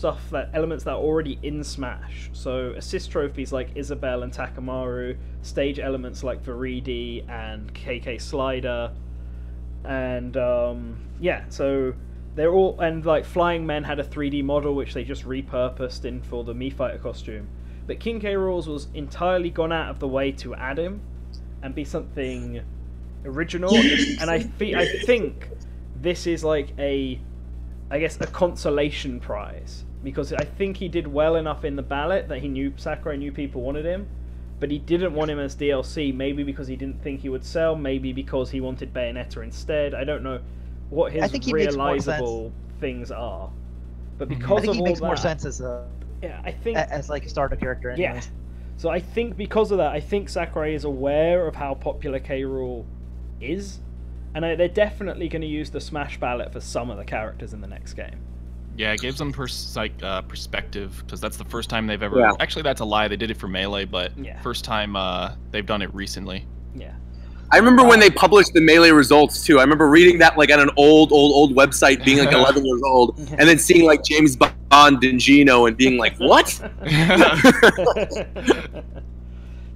Speaker 1: elements that are already in Smash. So assist trophies like Isabelle and Takamaru, stage elements like Viridi and KK Slider, and so they're all, and like Flying Men had a 3D model which they just repurposed in for the Mii Fighter costume. But King K. Rool's was entirely gone out of the way to add him and be something original, and I think this is like a I guess, a consolation prize, because I think he did well enough in the ballot that Sakurai knew people wanted him, but he didn't want him as DLC, maybe because he didn't think he would sell, maybe because he wanted Bayonetta instead. I don't know what his realizable things are, but because
Speaker 3: I think
Speaker 1: of
Speaker 3: he
Speaker 1: all
Speaker 3: makes
Speaker 1: that,
Speaker 3: more sense as a like a starter character. Anyways.
Speaker 1: Yeah. So I think because of that, I think Sakurai is aware of how popular K. Rool is, and they're definitely going to use the Smash ballot for some of the characters in the next game.
Speaker 2: Yeah, it gives them perspective, because that's the first time they've ever...
Speaker 4: Yeah.
Speaker 2: Actually, that's a lie. They did it for Melee, but first time they've done it recently.
Speaker 1: Yeah.
Speaker 4: I remember when they published the Melee results, too. I remember reading that like on an old website, being like 11 years old, and then seeing like James Bond and Gino and being like, what?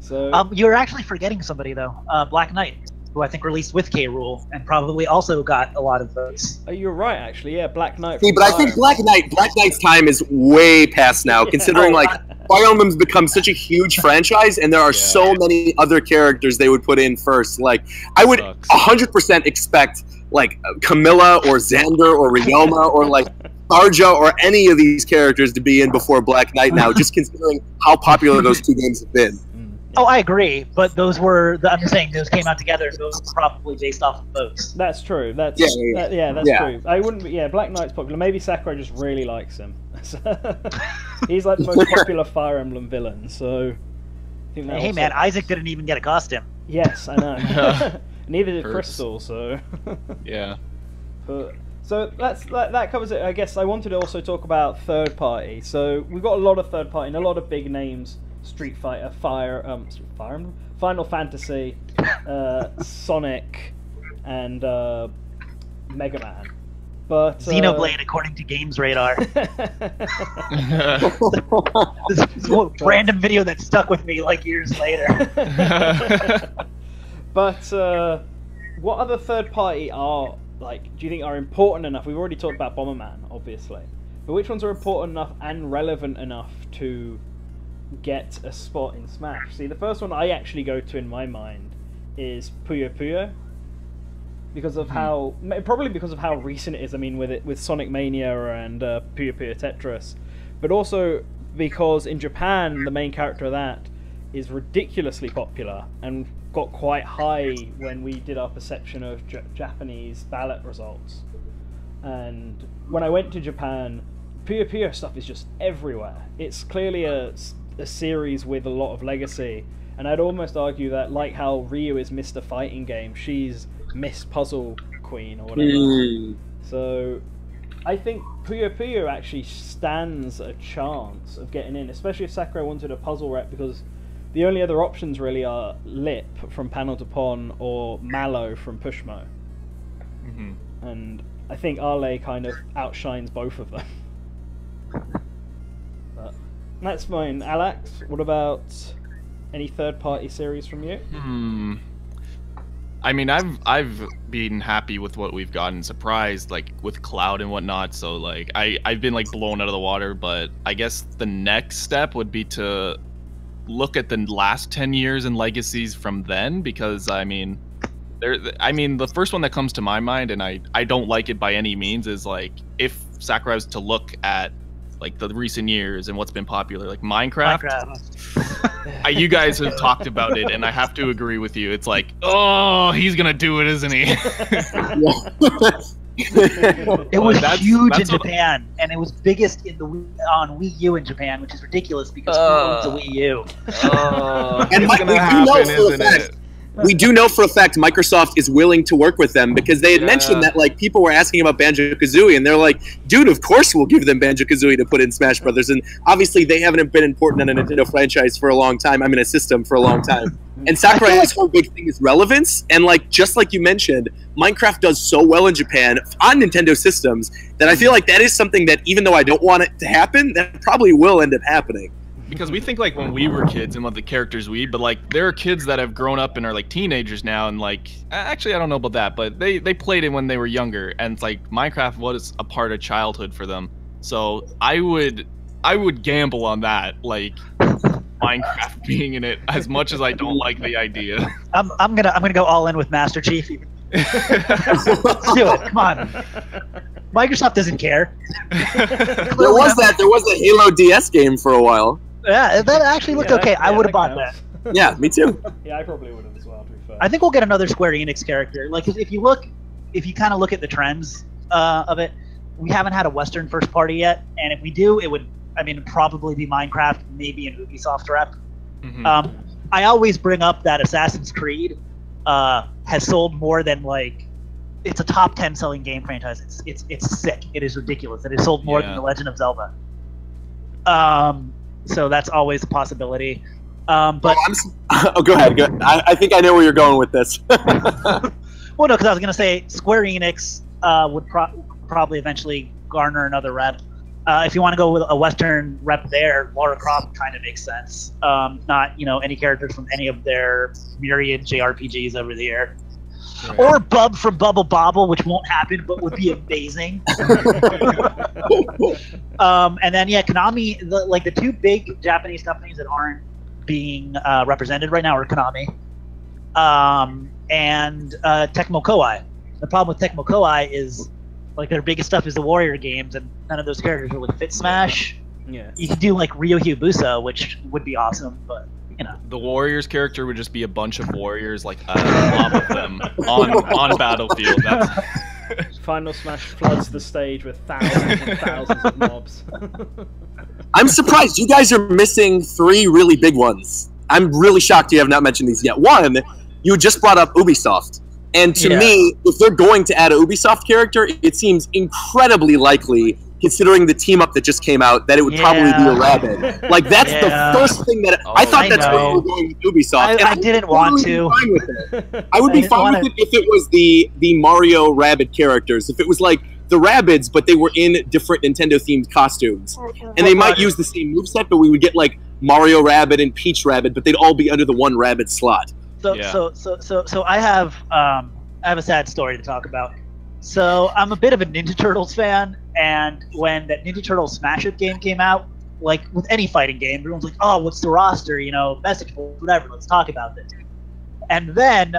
Speaker 1: So
Speaker 3: you're actually forgetting somebody, though. Black Knight, who I think released with K. Rool, and probably also got a lot of votes.
Speaker 1: Oh, you're right, actually. Yeah, Black Knight.
Speaker 4: See, but I think Black Knight's time is way past now, considering like Fire Emblem's become such a huge franchise, and there are so many other characters they would put in first. Like, I would 100% expect like Camilla or Xander or Ryoma or like Arja or any of these characters to be in before Black Knight now, just considering how popular those two games have been.
Speaker 3: Oh, I agree, but those were I'm saying those came out together. Those were probably based off of votes.
Speaker 1: That's true. That's
Speaker 4: true.
Speaker 1: I wouldn't. Black Knight's popular. Maybe Sakurai just really likes him. He's like the most popular Fire Emblem villain. So, I think
Speaker 3: hey man, Isaac didn't even get a costume.
Speaker 1: Yes, I know. Neither did Crystal. So.
Speaker 2: Yeah.
Speaker 1: But so that covers it. I guess I wanted to also talk about third party. So we've got a lot of third party and a lot of big names. Street Fighter, Final Fantasy, Sonic, and Mega Man. But
Speaker 3: Xenoblade, according to Games Radar. This one random video that stuck with me like years later.
Speaker 1: But what other third party are do you think are important enough? We've already talked about Bomberman, obviously, but which ones are important enough and relevant enough to get a spot in Smash? See, the first one I actually go to in my mind is Puyo Puyo, because of how recent it is. I mean, with Sonic Mania and Puyo Puyo Tetris, but also because in Japan the main character of that is ridiculously popular and got quite high when we did our perception of Japanese ballot results. And when I went to Japan, Puyo Puyo stuff is just everywhere. It's clearly a series with a lot of legacy, and I'd almost argue that, like how Ryu is Mr. Fighting Game, she's Miss Puzzle Queen or whatever. So I think Puyo Puyo actually stands a chance of getting in, especially if Sakurai wanted a puzzle rep, because the only other options really are Lip from Panel to Pon or Mallow from Pushmo. And I think Ale kind of outshines both of them. But that's mine. Alax, what about any third-party series from you?
Speaker 2: I mean, I've been happy with what we've gotten, surprised, like with Cloud and whatnot. So like I've been like blown out of the water. But I guess the next step would be to look at the last 10 years and legacies from then, because I mean, the first one that comes to my mind, and I don't like it by any means, is like if Sakurai was to look at like the recent years and what's been popular, like Minecraft. You guys have talked about it, and I have to agree with you. It's like, oh, he's gonna do it, isn't he?
Speaker 3: It was huge in Japan, and it was biggest on Wii U in Japan, which is ridiculous because who owns a Wii U?
Speaker 4: And
Speaker 2: it's gonna happen, isn't it?
Speaker 4: We do know for a fact Microsoft is willing to work with them, because they had mentioned that like people were asking about Banjo-Kazooie, and they're like, dude, of course we'll give them Banjo-Kazooie to put in Smash Brothers. And obviously they haven't been important in a Nintendo franchise for a long time. I mean, a system for a long time. And Sakurai's whole big thing is relevance. And like, just like you mentioned, Minecraft does so well in Japan on Nintendo systems that I feel like that is something that, even though I don't want it to happen, that probably will end up happening.
Speaker 2: Because we think like when we were kids and what the characters but like there are kids that have grown up and are like teenagers now, and like actually I don't know about that, but they played it when they were younger, and it's like Minecraft was a part of childhood for them. So I would gamble on that, like Minecraft being in it, as much as I don't like the idea.
Speaker 3: I'm gonna go all in with Master Chief. Let's do it. Come on. Microsoft doesn't care.
Speaker 4: There was a Halo DS game for a while.
Speaker 3: Yeah, that actually looked okay. I would have bought that.
Speaker 4: Yeah, me too.
Speaker 1: Yeah, I probably would have as well, to be fair.
Speaker 3: I think we'll get another Square Enix character. Like, if you kind of look at the trends of it, we haven't had a Western first party yet, and if we do, it would, probably be Minecraft, maybe an Ubisoft rep.
Speaker 2: Mhm.
Speaker 3: I always bring up that Assassin's Creed has sold more than it's a top 10 selling game franchise. It's sick. It is ridiculous. It has sold more than The Legend of Zelda. So that's always a possibility. But
Speaker 4: go ahead. I think I know where you're going with this.
Speaker 3: well, no, because I was gonna say Square Enix would probably eventually garner another rep. If you want to go with a Western rep there, Lara Croft kind of makes sense. Not any characters from any of their myriad JRPGs over the year. Right. Or Bub from Bubble Bobble, which won't happen, but would be amazing. And then Konami, the two big Japanese companies that aren't being represented right now are Konami and Tecmo Koei. The problem with Tecmo Koei is their biggest stuff is the Warrior games, and none of those characters really fit Smash.
Speaker 1: Yeah.
Speaker 3: You could do Ryo Hayabusa, which would be awesome, but
Speaker 2: the Warriors character would just be a bunch of warriors, a mob of them on a battlefield. That's...
Speaker 1: Final Smash floods the stage with thousands and thousands of mobs.
Speaker 4: I'm surprised you guys are missing 3 really big ones. I'm really shocked you have not mentioned these yet. One, you just brought up Ubisoft. And to me, if they're going to add a Ubisoft character, it seems incredibly likely, considering the team up that just came out, that it would probably be a rabbit. That's the first thing that I thought that's where we were going with Ubisoft.
Speaker 3: I didn't want to.
Speaker 4: I would be fine with it if it was the Mario Rabbids characters. If it was the Rabbids, but they were in different Nintendo-themed costumes. And they might use the same moveset, but we would get Mario Rabbid and Peach Rabbid, but they'd all be under the one Rabbid slot.
Speaker 3: So I have a sad story to talk about. So I'm a bit of a Ninja Turtles fan, and when that Ninja Turtles Smash It game came out, with any fighting game, everyone's like, "Oh, what's the roster? Message board, whatever. Let's talk about this." And then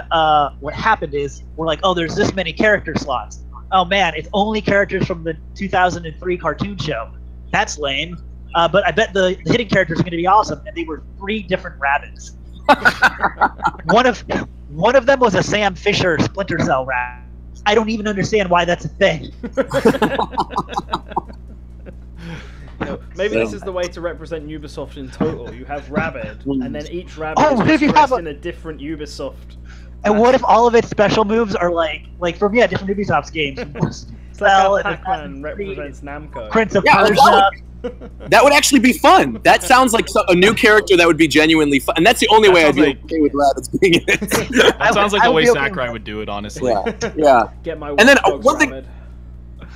Speaker 3: what happened is we're like, "Oh, there's this many character slots. Oh man, it's only characters from the 2003 cartoon show. That's lame." But I bet the hidden characters are going to be awesome, and they were 3 different rabbits. One of them was a Sam Fisher Splinter Cell rabbit. I don't even understand why that's a thing.
Speaker 1: Maybe this is the way to represent Ubisoft in total. You have Rabbid, and then each Rabbid is expressed in a different Ubisoft.
Speaker 3: And what if all of its special moves are from different Ubisoft games?
Speaker 1: It's like how Pac-Man represents Namco.
Speaker 3: Prince of Persia.
Speaker 4: That would actually be fun. That sounds like a new character that would be genuinely fun. And that's the only way I'd be okay with Rabbids being in it.
Speaker 2: That sounds like the way Sakurai would do it, honestly.
Speaker 4: Yeah.
Speaker 1: Get my
Speaker 4: and then one thing,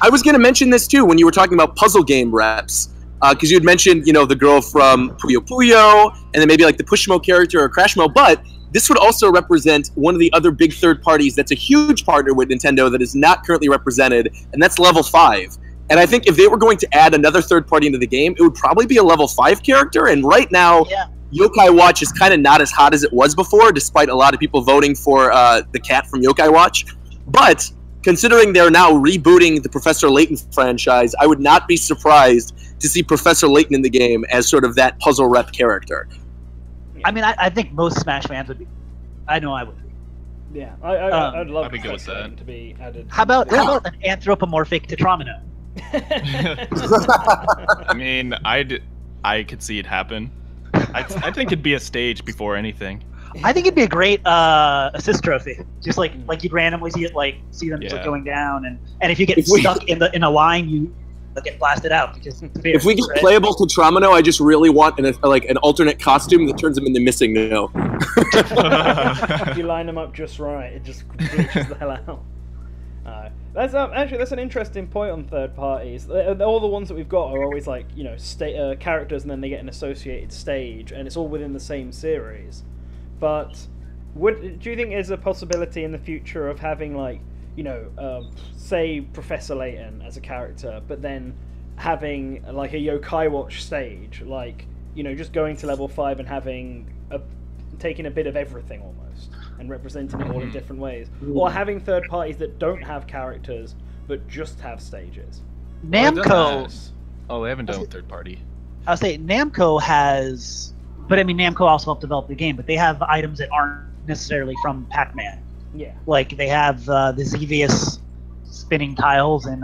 Speaker 4: I was going to mention this too when you were talking about puzzle game reps. Because you had mentioned, the girl from Puyo Puyo, and then maybe the Pushmo character or Crashmo. But this would also represent one of the other big third parties that's a huge partner with Nintendo that is not currently represented, and that's Level 5. And I think if they were going to add another third party into the game, it would probably be a Level 5 character. And right now, Yokai Watch is kind of not as hot as it was before, despite a lot of people voting for the cat from Yokai Watch. But considering they're now rebooting the Professor Layton franchise, I would not be surprised to see Professor Layton in the game as sort of that puzzle rep character.
Speaker 3: I think most Smash fans would be. I know I would be.
Speaker 1: Yeah, I'd love
Speaker 2: I'd be good with that.
Speaker 1: To be added.
Speaker 3: How about an anthropomorphic Tetramino?
Speaker 2: I could see it happen. I think it'd be a stage before anything.
Speaker 3: I think it'd be a great assist trophy. Just you'd randomly see it, see them just going down, and if you get stuck in a line, you get blasted out. Because
Speaker 4: if we get playable Tetramino, I just really want an alternate costume that turns him into Missing No.
Speaker 1: If you line them up just right, it just glitches the hell out. That's an interesting point on third parties. All the ones that we've got are always characters, and then they get an associated stage, and it's all within the same series. But do you think there's a possibility in the future of having say Professor Layton as a character, but then having a Yokai Watch stage, just going to level 5 and having taking a bit of everything almost, and representing it all in different ways, or having third parties that don't have characters but just have stages.
Speaker 3: Namco.
Speaker 2: Oh, they haven't done with third party.
Speaker 3: I'll say Namco has, but I mean Namco also helped develop the game, but they have items that aren't necessarily from Pac-Man.
Speaker 1: Yeah.
Speaker 3: Like they have the Xevious spinning tiles in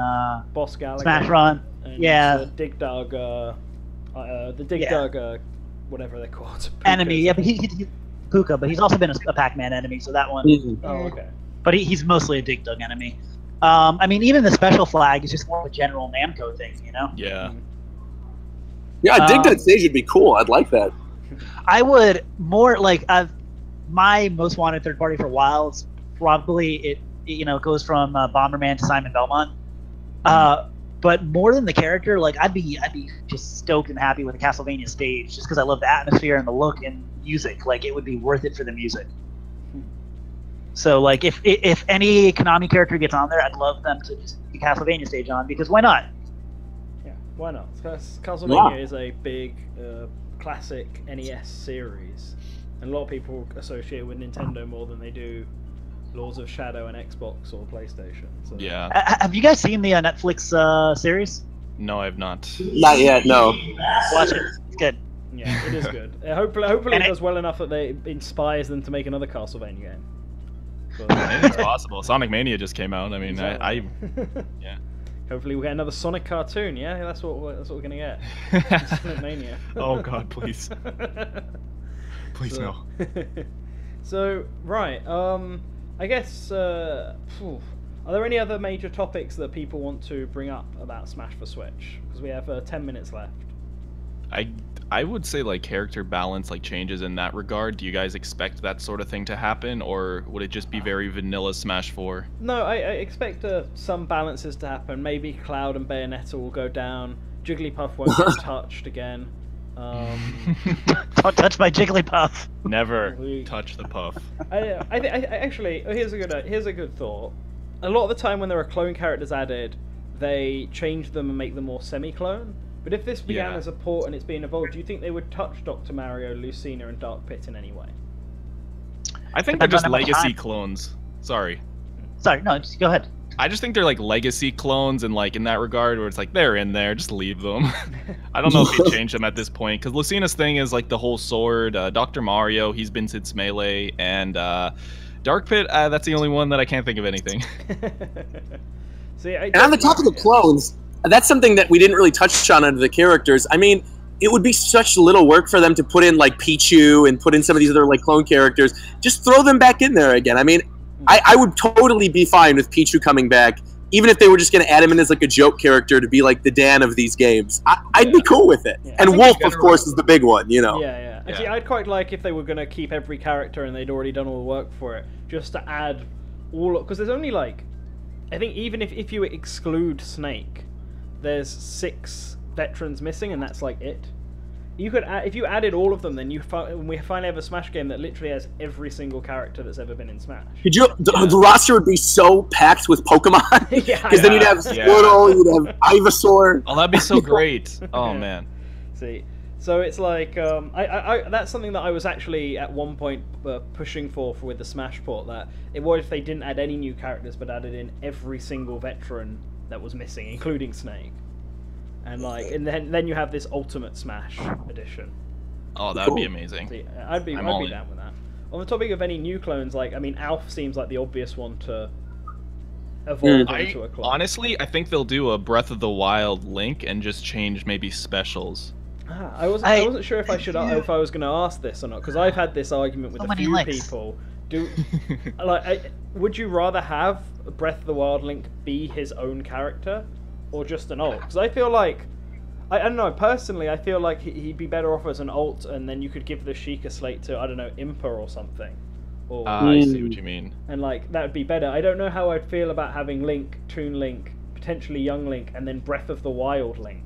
Speaker 1: Boss Gallagher.
Speaker 3: Smash Run.
Speaker 1: And
Speaker 3: Yeah.
Speaker 1: Dig Dug, the Dig Dug, whatever they're called.
Speaker 3: Enemy,
Speaker 1: Pukas.
Speaker 3: yeah, but he Puka, but he's also been a Pac-Man enemy, so that one.
Speaker 1: Oh, okay.
Speaker 3: But he's mostly a Dig Dug enemy. I mean, even the special flag is just more of a general Namco thing, you know?
Speaker 2: Yeah.
Speaker 4: Yeah, Dig That stage would be cool. I'd like that.
Speaker 3: I would more like my most wanted third party for a while is probably it goes from Bomberman to Simon Belmont. But more than the character, like I'd be just stoked and happy with a Castlevania stage just because I love the atmosphere and the look and music. Like it would be worth it for the music. So like if any Konami character gets on there, I'd love them to just the Castlevania stage on because why not?
Speaker 1: Yeah, why not? Castlevania is a big classic NES series, and a lot of people associate it with Nintendo more than they do Lords of Shadow and Xbox or PlayStation. So.
Speaker 2: Yeah.
Speaker 3: Have you guys seen the Netflix series?
Speaker 2: No, I've not.
Speaker 4: Not yet, no.
Speaker 3: Watch it. It's good.
Speaker 1: Yeah, it is good. Hopefully it does well enough that it inspires them to make another Castlevania game. But,
Speaker 2: Anything's possible. Sonic Mania just came out. I mean,
Speaker 1: exactly.
Speaker 2: yeah.
Speaker 1: Hopefully we'll get another Sonic cartoon. Yeah, that's what we're gonna get. Sonic Mania.
Speaker 2: Oh God, please. Please no.
Speaker 1: So right, I guess. Are there any other major topics that people want to bring up about Smash for Switch? Because we have 10 minutes left.
Speaker 2: I would say like character balance, like changes in that regard. Do you guys expect that sort of thing to happen, or would it just be very vanilla Smash 4?
Speaker 1: No, I expect some balances to happen. Maybe Cloud and Bayonetta will go down. Jigglypuff won't get touched again.
Speaker 3: Don't touch my Jigglypuff.
Speaker 2: Never touch the puff.
Speaker 1: Actually, here's a good thought. A lot of the time when there are clone characters added, they change them and make them more semi-clone. But if this began as a port and it's being evolved, do you think they would touch Dr. Mario, Lucina, and Dark Pit in any way?
Speaker 2: I think they're just legacy clones. Sorry,
Speaker 3: no, just go ahead.
Speaker 2: I just think they're like legacy clones, and like in that regard, where it's like they're in there, just leave them. I don't know if they change them at this point, because Lucina's thing is like the whole sword. Dr. Mario, he's been since Melee, and Dark Pit. That's the only one that I can't think of anything.
Speaker 1: See,
Speaker 4: and on the topic of clones, that's something that we didn't really touch on under the characters. I mean, it would be such little work for them to put in like Pichu and put in some of these other like clone characters. Just throw them back in there again. I mean, I would totally be fine with Pichu coming back, even if they were just going to add him in as like a joke character to be like the Dan of these games. I'd be cool with it. Yeah. And Wolf, of course, is the big one, you know.
Speaker 1: Yeah. Actually, I'd quite like if they were going to keep every character and they'd already done all the work for it, just to add all... Because there's only like... I think even if you exclude Snake, there's 6 veterans missing, and that's like it. You could if you added all of them, then we finally have a Smash game that literally has every single character that's ever been in Smash.
Speaker 4: The roster would be so packed with Pokemon, because then you'd have Squirtle, you'd have Ivysaur.
Speaker 2: Oh, that'd be so great. Oh man.
Speaker 1: See, so it's like that's something that I was actually at one point pushing for with the Smash port. That what if they didn't add any new characters, but added in every single veteran that was missing, including Snake. And then you have this Ultimate Smash edition.
Speaker 2: Oh, that would be amazing.
Speaker 1: See, I'd be down with that. On the topic of any new clones, like I mean, Alf seems like the obvious one to evolve into a clone.
Speaker 2: Honestly, I think they'll do a Breath of the Wild Link and just change maybe specials.
Speaker 1: I wasn't sure if I was going to ask this or not, because I've had this argument with a few people. Would you rather have Breath of the Wild Link be his own character, or just an alt? Because I feel like, I don't know, personally, I feel like he'd be better off as an alt, and then you could give the Sheikah slate to, I don't know, Impa or something. Or,
Speaker 2: I see what you mean.
Speaker 1: And that would be better. I don't know how I'd feel about having Link, Toon Link, potentially Young Link, and then Breath of the Wild Link.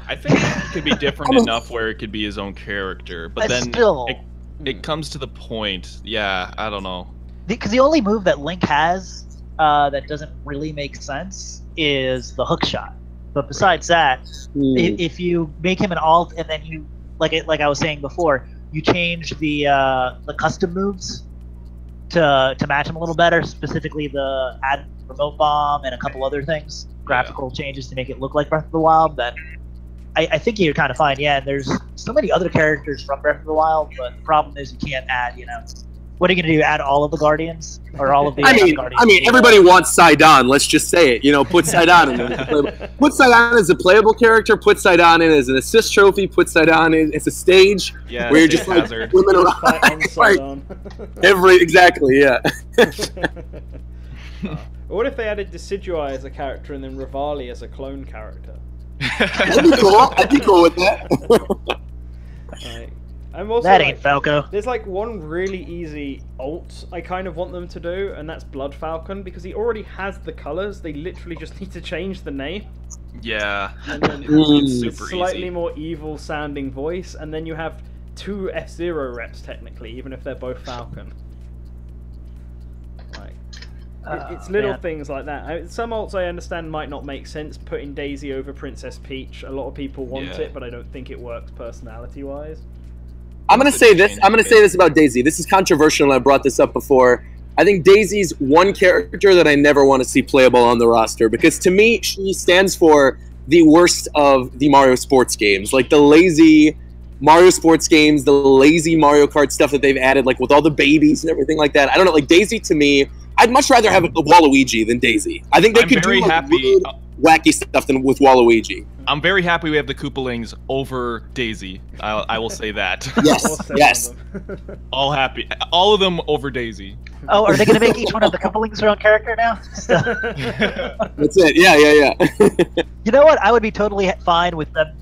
Speaker 2: I think it could be different enough where it could be his own character, but then it comes to the point. Yeah, I don't know.
Speaker 3: Because the only move that Link has that doesn't really make sense is the hook shot. But besides that, if you make him an alt and then you, like I was saying before, you change the custom moves to match him a little better, specifically the remote bomb and a couple other things, graphical changes to make it look like Breath of the Wild, then I think you're kind of fine. Yeah, and there's so many other characters from Breath of the Wild, but the problem is you can't add, what are you going to do, add all of the Guardians? Or all of the Guardians?
Speaker 4: I mean, everybody wants Sidon, let's just say it. Put Sidon in. Put Sidon as a playable character, put Sidon in as an assist trophy, put Sidon in as a stage where you're just like swimming around. Exactly, yeah.
Speaker 1: What if they added Decidueye as a character and then Rivali as a clone character?
Speaker 4: That'd be cool. I'd be cool with that.
Speaker 1: Right. I'm also
Speaker 3: that ain't Falco.
Speaker 1: There's like one really easy alt I kind of want them to do, and that's Blood Falcon, because he already has the colors. They literally just need to change the name.
Speaker 2: Yeah.
Speaker 1: And then
Speaker 2: it's super
Speaker 1: slightly
Speaker 2: easy.
Speaker 1: more evil sounding voice, and then you have 2 F-Zero reps technically, even if they're both Falcon. Like, it's little things like that. Some alts I understand might not make sense. Putting Daisy over Princess Peach, a lot of people want it, but I don't think it works personality-wise.
Speaker 4: I'm gonna say this about Daisy. This is controversial, and I brought this up before. I think Daisy's one character that I never want to see playable on the roster, because to me, she stands for the worst of the Mario sports games. Like the lazy Mario sports games, the lazy Mario Kart stuff that they've added, like with all the babies and everything like that. I don't know, like Daisy to me, I'd much rather have a Waluigi than Daisy. I think they could do weird, wacky stuff than with Waluigi.
Speaker 2: I'm very happy we have the Koopalings over Daisy. I will say that.
Speaker 4: Yes, yes.
Speaker 2: All happy. All of them over Daisy.
Speaker 3: Oh, are they going to make each one of the Koopalings their own character now?
Speaker 4: That's it. Yeah.
Speaker 3: You know what? I would be totally fine with them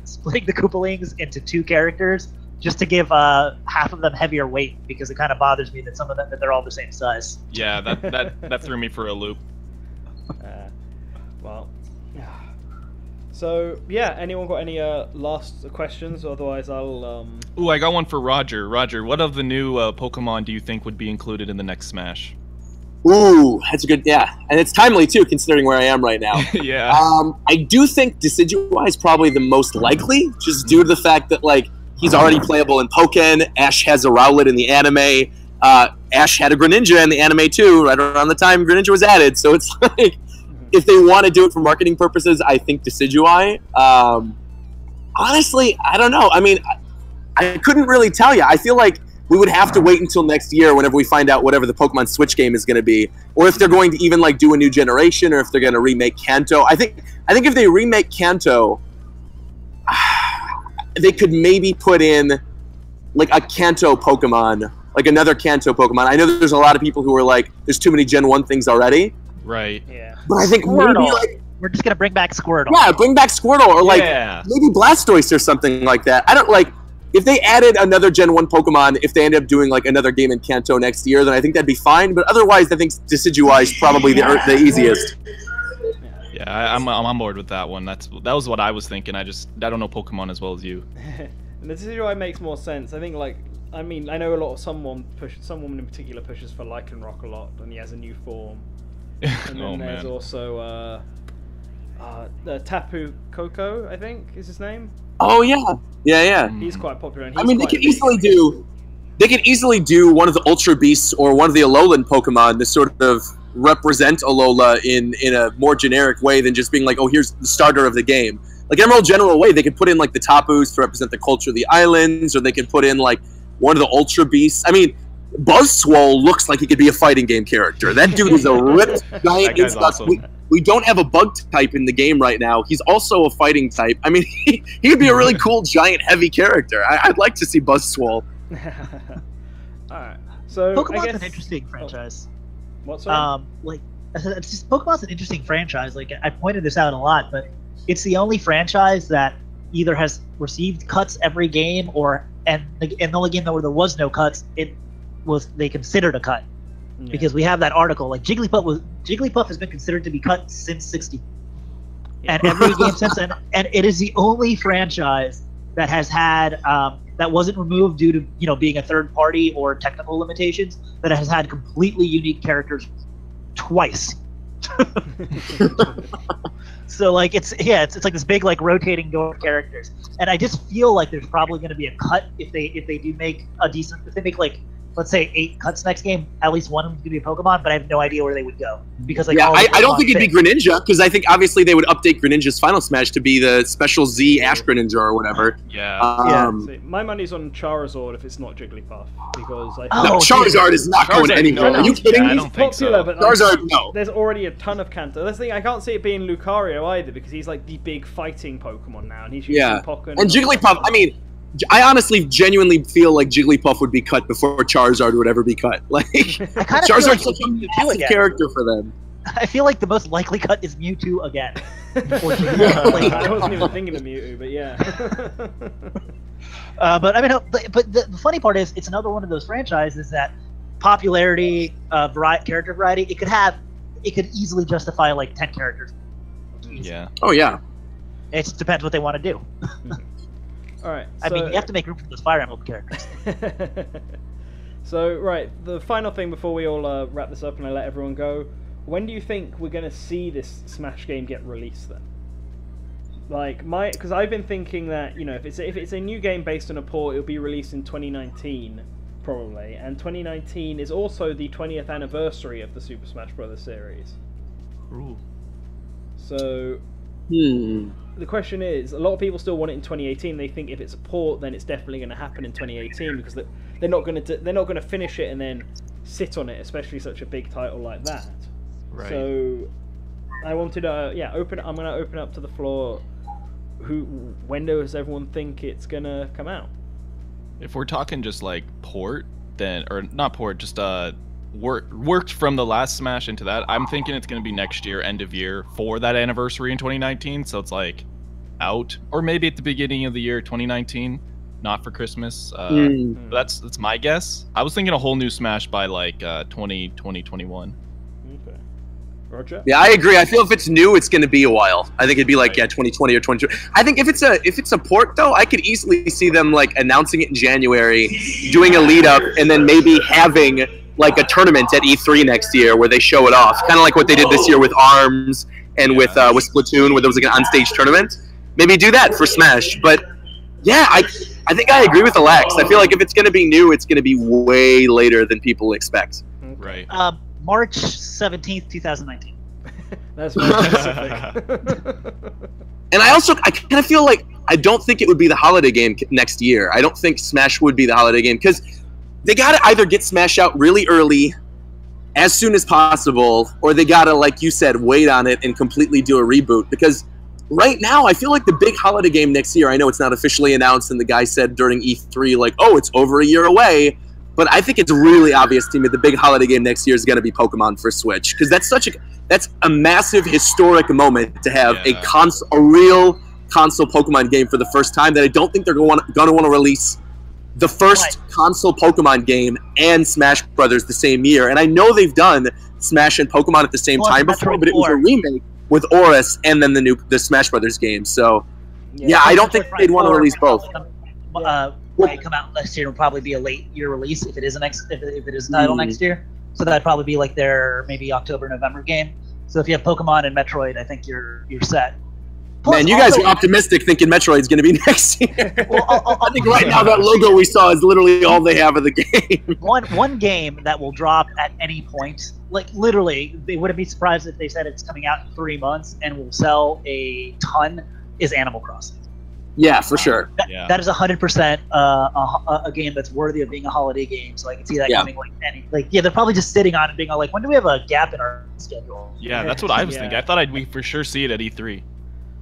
Speaker 3: splitting the Koopalings into 2 characters, just to give half of them heavier weight, because it kind of bothers me that some of them that they're all the same size.
Speaker 2: Yeah, that threw me for a loop.
Speaker 1: Well. So, yeah, anyone got any last questions? Otherwise, I'll...
Speaker 2: Ooh, I got one for Roger. Roger, what of the new Pokemon do you think would be included in the next Smash?
Speaker 4: Ooh, that's a good... Yeah, and it's timely, too, considering where I am right now.
Speaker 2: Yeah.
Speaker 4: I do think Decidueye is probably the most likely, just due to the fact that, like, he's already playable in Pokken, Ash has a Rowlet in the anime, Ash had a Greninja in the anime, too, right around the time Greninja was added, so it's like... If they want to do it for marketing purposes, I think Decidueye. Honestly, I don't know. I mean, I couldn't really tell you. I feel like we would have to wait until next year whenever we find out whatever the Pokemon Switch game is going to be, or if they're going to even like do a new generation, or if they're going to remake Kanto. I think if they remake Kanto, they could maybe put in like a Kanto Pokemon, like another Kanto Pokemon. I know there's a lot of people who are like, there's too many Gen 1 things already.
Speaker 2: Right.
Speaker 1: Yeah.
Speaker 4: But I think
Speaker 3: Squirtle.
Speaker 4: maybe like...
Speaker 3: We're just going to bring back Squirtle.
Speaker 4: Yeah, bring back Squirtle, or like maybe Blastoise or something like that. I don't like... If they added another Gen 1 Pokemon, if they end up doing like another game in Kanto next year, then I think that'd be fine. But otherwise, I think Decidueye is probably the easiest.
Speaker 2: Yeah, I'm on board with that one. That was what I was thinking. I don't know Pokemon as well as you.
Speaker 1: And the Decidueye makes more sense. I think I know a lot of someone in particular pushes for Lycanroc a lot, and he has a new form. And then there's also Tapu Koko, I think is his name.
Speaker 4: Oh yeah.
Speaker 1: He's quite popular. And
Speaker 4: I mean, they could easily do one of the Ultra Beasts or one of the Alolan Pokemon to sort of represent Alola in a more generic way than just being like, oh, here's the starter of the game. Like in a more general way, they could put in like the Tapus to represent the culture of the islands, or they could put in like one of the Ultra Beasts. I mean, Buzzswole looks like he could be a fighting game character. That dude is a ripped giant.
Speaker 2: Awesome.
Speaker 4: We don't have a bug type in the game right now. He's also a fighting type. I mean, he would be a really cool, giant, heavy character. I'd like to see Buzzswole.
Speaker 1: Alright, so
Speaker 3: Pokemon's an interesting franchise.
Speaker 1: What's that?
Speaker 3: It's just Pokemon's an interesting franchise. Like I pointed this out a lot, but it's the only franchise that either has received cuts every game, and the only game where there was no cuts, they considered a cut. Yeah. Because we have that article, like Jigglypuff has been considered to be cut since 60, and every game since then, and it is the only franchise that has had that wasn't removed due to being a third party or technical limitations, that has had completely unique characters twice. So like it's like this big like rotating door of characters, and I just feel like there's probably going to be a cut if they do make a decent, if they make like let's say 8 cuts next game, at least one of them could be a Pokemon, but I have no idea where they would go because like
Speaker 4: yeah,
Speaker 3: all the
Speaker 4: I don't
Speaker 3: Pokemon
Speaker 4: think it'd be
Speaker 3: fit.
Speaker 4: Greninja because I think obviously they would update Greninja's Final Smash to be the Special Z Ash Greninja or whatever.
Speaker 2: Yeah.
Speaker 1: See, my money's on Charizard if it's not Jigglypuff because I
Speaker 3: Oh,
Speaker 4: No, Charizard is not going
Speaker 2: Charizard,
Speaker 4: anywhere.
Speaker 2: no.
Speaker 4: Are you kidding
Speaker 2: Yeah, I
Speaker 4: me?
Speaker 2: don't think
Speaker 1: popular,
Speaker 2: so.
Speaker 1: but like,
Speaker 4: Charizard, no.
Speaker 1: there's already a ton of Kanto. That's the thing. I can't see it being Lucario either because he's like the big fighting Pokemon now, and he's using
Speaker 4: Yeah.
Speaker 1: Pokken.
Speaker 4: And Jigglypuff, I mean, I honestly genuinely feel like Jigglypuff would be cut before Charizard would ever be cut. Like,
Speaker 3: I kind of feel like
Speaker 4: Charizard's such a
Speaker 3: Mewtwo
Speaker 4: massive
Speaker 3: again.
Speaker 4: character for them.
Speaker 3: I feel like the most likely cut is Mewtwo again. Before
Speaker 1: I
Speaker 3: Jigglypuff.
Speaker 1: wasn't even thinking of Mewtwo, but yeah.
Speaker 3: But I mean, but the funny part is, it's another one of those franchises that popularity, character variety, it could easily justify like 10 characters.
Speaker 2: Yeah.
Speaker 4: Oh, yeah.
Speaker 3: It just depends what they want to do.
Speaker 1: All right.
Speaker 3: I mean, you have to make room for those Fire Emblem characters.
Speaker 1: So, right, the final thing before we all wrap this up and I let everyone go, when do you think we're going to see this Smash game get released then? Like, because I've been thinking that, you know, if it's a new game based on a port, it'll be released in 2019, probably. And 2019 is also the 20th anniversary of the Super Smash Bros. Series.
Speaker 2: Ooh.
Speaker 1: So, the question is, a lot of people still want it in 2018. They think if it's a port, then it's definitely going to happen in 2018 because they're not going to finish it and then sit on it, especially such a big title like that.
Speaker 2: Right.
Speaker 1: So I wanted to I'm going to open up to the floor. When does everyone think it's going to come out?
Speaker 2: If we're talking just like port, then or not port, just worked from the last Smash into that, I'm thinking it's going to be next year, end of year, for that anniversary in 2019. So it's like out, or maybe at the beginning of the year 2019, not for Christmas. That's my guess. I was thinking a whole new Smash by like 2021.
Speaker 1: Okay. Roger?
Speaker 4: Yeah, I agree. I feel if it's new, it's going to be a while. I think it'd be like 2020 or 2020. I think if it's a port though, I could easily see them like announcing it in January, doing a lead up, and then maybe having like a tournament at E3 next year where they show it off, kind of like what they did this year with ARMS and with Splatoon, where there was like an onstage tournament. Maybe do that for Smash. But yeah, I think I agree with Alax. I feel like if it's going to be new, it's going to be way later than people expect.
Speaker 2: Right.
Speaker 3: March 17th, 2019.
Speaker 1: That's very specific.
Speaker 4: And I kind of feel like I don't think it would be the holiday game next year. I don't think Smash would be the holiday game because they got to either get Smash out really early, as soon as possible, or they got to, like you said, wait on it and completely do a reboot. Because right now, I feel like the big holiday game next year, I know it's not officially announced, and the guy said during E3, like, oh, it's over a year away. But I think it's really obvious to me the big holiday game next year is going to be Pokemon for Switch. Because that's a massive historic moment to have a real console Pokemon game for the first time that I don't think they're going to want to release the first console Pokemon game and Smash Brothers the same year. And I know they've done Smash and Pokemon at the same time before, but it was a remake with Oris and then the Smash Brothers game. So, yeah I don't think they'd want to release both.
Speaker 3: Might come out next year. It'll probably be a late year release if it is if it is a title next year. So that'd probably be like their maybe October, November game. So if you have Pokemon and Metroid, I think you're set. Plus,
Speaker 4: man, you guys are optimistic thinking Metroid's going to be next year.
Speaker 3: Well,
Speaker 4: I think right now that logo we saw is literally all they have of the game.
Speaker 3: One game that will drop at any point, like literally, they wouldn't be surprised if they said it's coming out in 3 months and will sell a ton, is Animal Crossing.
Speaker 4: Yeah, for sure.
Speaker 3: That is 100% a game that's worthy of being a holiday game. So I can see that coming they're probably just sitting on it being like, when do we have a gap in our schedule?
Speaker 2: Yeah, that's what I was thinking. I thought we for sure see it at E3.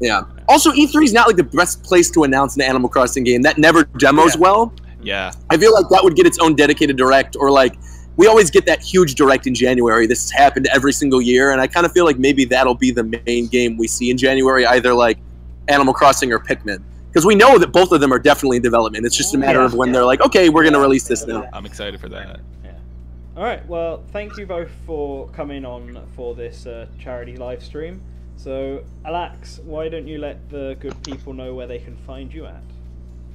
Speaker 4: Yeah. Also, E3 is not like the best place to announce an Animal Crossing game. That never demos well.
Speaker 2: Yeah.
Speaker 4: I feel like that would get its own dedicated direct, or like we always get that huge direct in January. This has happened every single year, and I kind of feel like maybe that'll be the main game we see in January, either like Animal Crossing or Pikmin. Because we know that both of them are definitely in development. It's just a matter of when they're like, okay, we're going to release this now.
Speaker 2: I'm excited for that.
Speaker 1: Yeah. All right. Well, thank you both for coming on for this charity live stream. So, Alax, why don't you let the good people know where they can find you at?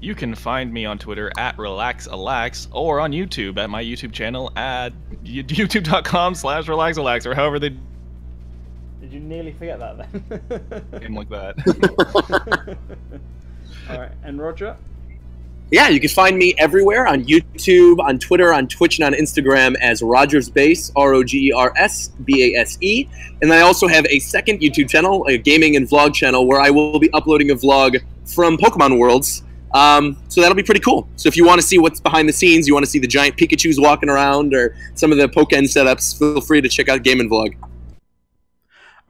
Speaker 2: You can find me on Twitter at RelaxAlax or on YouTube at my YouTube channel at youtube.com/RelaxAlax or however they...
Speaker 1: Did you nearly forget that then?
Speaker 2: Name like that.
Speaker 1: All right, and Roger?
Speaker 4: Yeah, you can find me everywhere on YouTube, on Twitter, on Twitch, and on Instagram as Rogersbase, Rogersbase. And I also have a second YouTube channel, a gaming and vlog channel, where I will be uploading a vlog from Pokemon Worlds. So that'll be pretty cool. So if you want to see what's behind the scenes, you want to see the giant Pikachus walking around or some of the Pokken setups, feel free to check out Game and Vlog.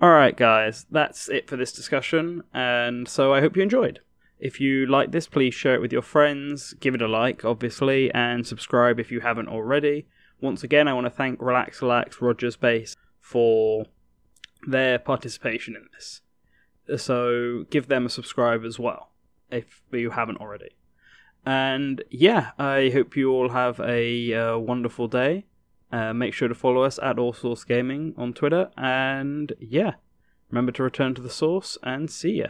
Speaker 1: Alright guys, that's it for this discussion, and so I hope you enjoyed. If you like this, please share it with your friends, give it a like, obviously, and subscribe if you haven't already. Once again, I want to thank Alax, Rogersbase for their participation in this. So give them a subscribe as well, if you haven't already. And yeah, I hope you all have a wonderful day. Make sure to follow us at All Source Gaming on Twitter, and yeah, remember to return to the source, and see ya.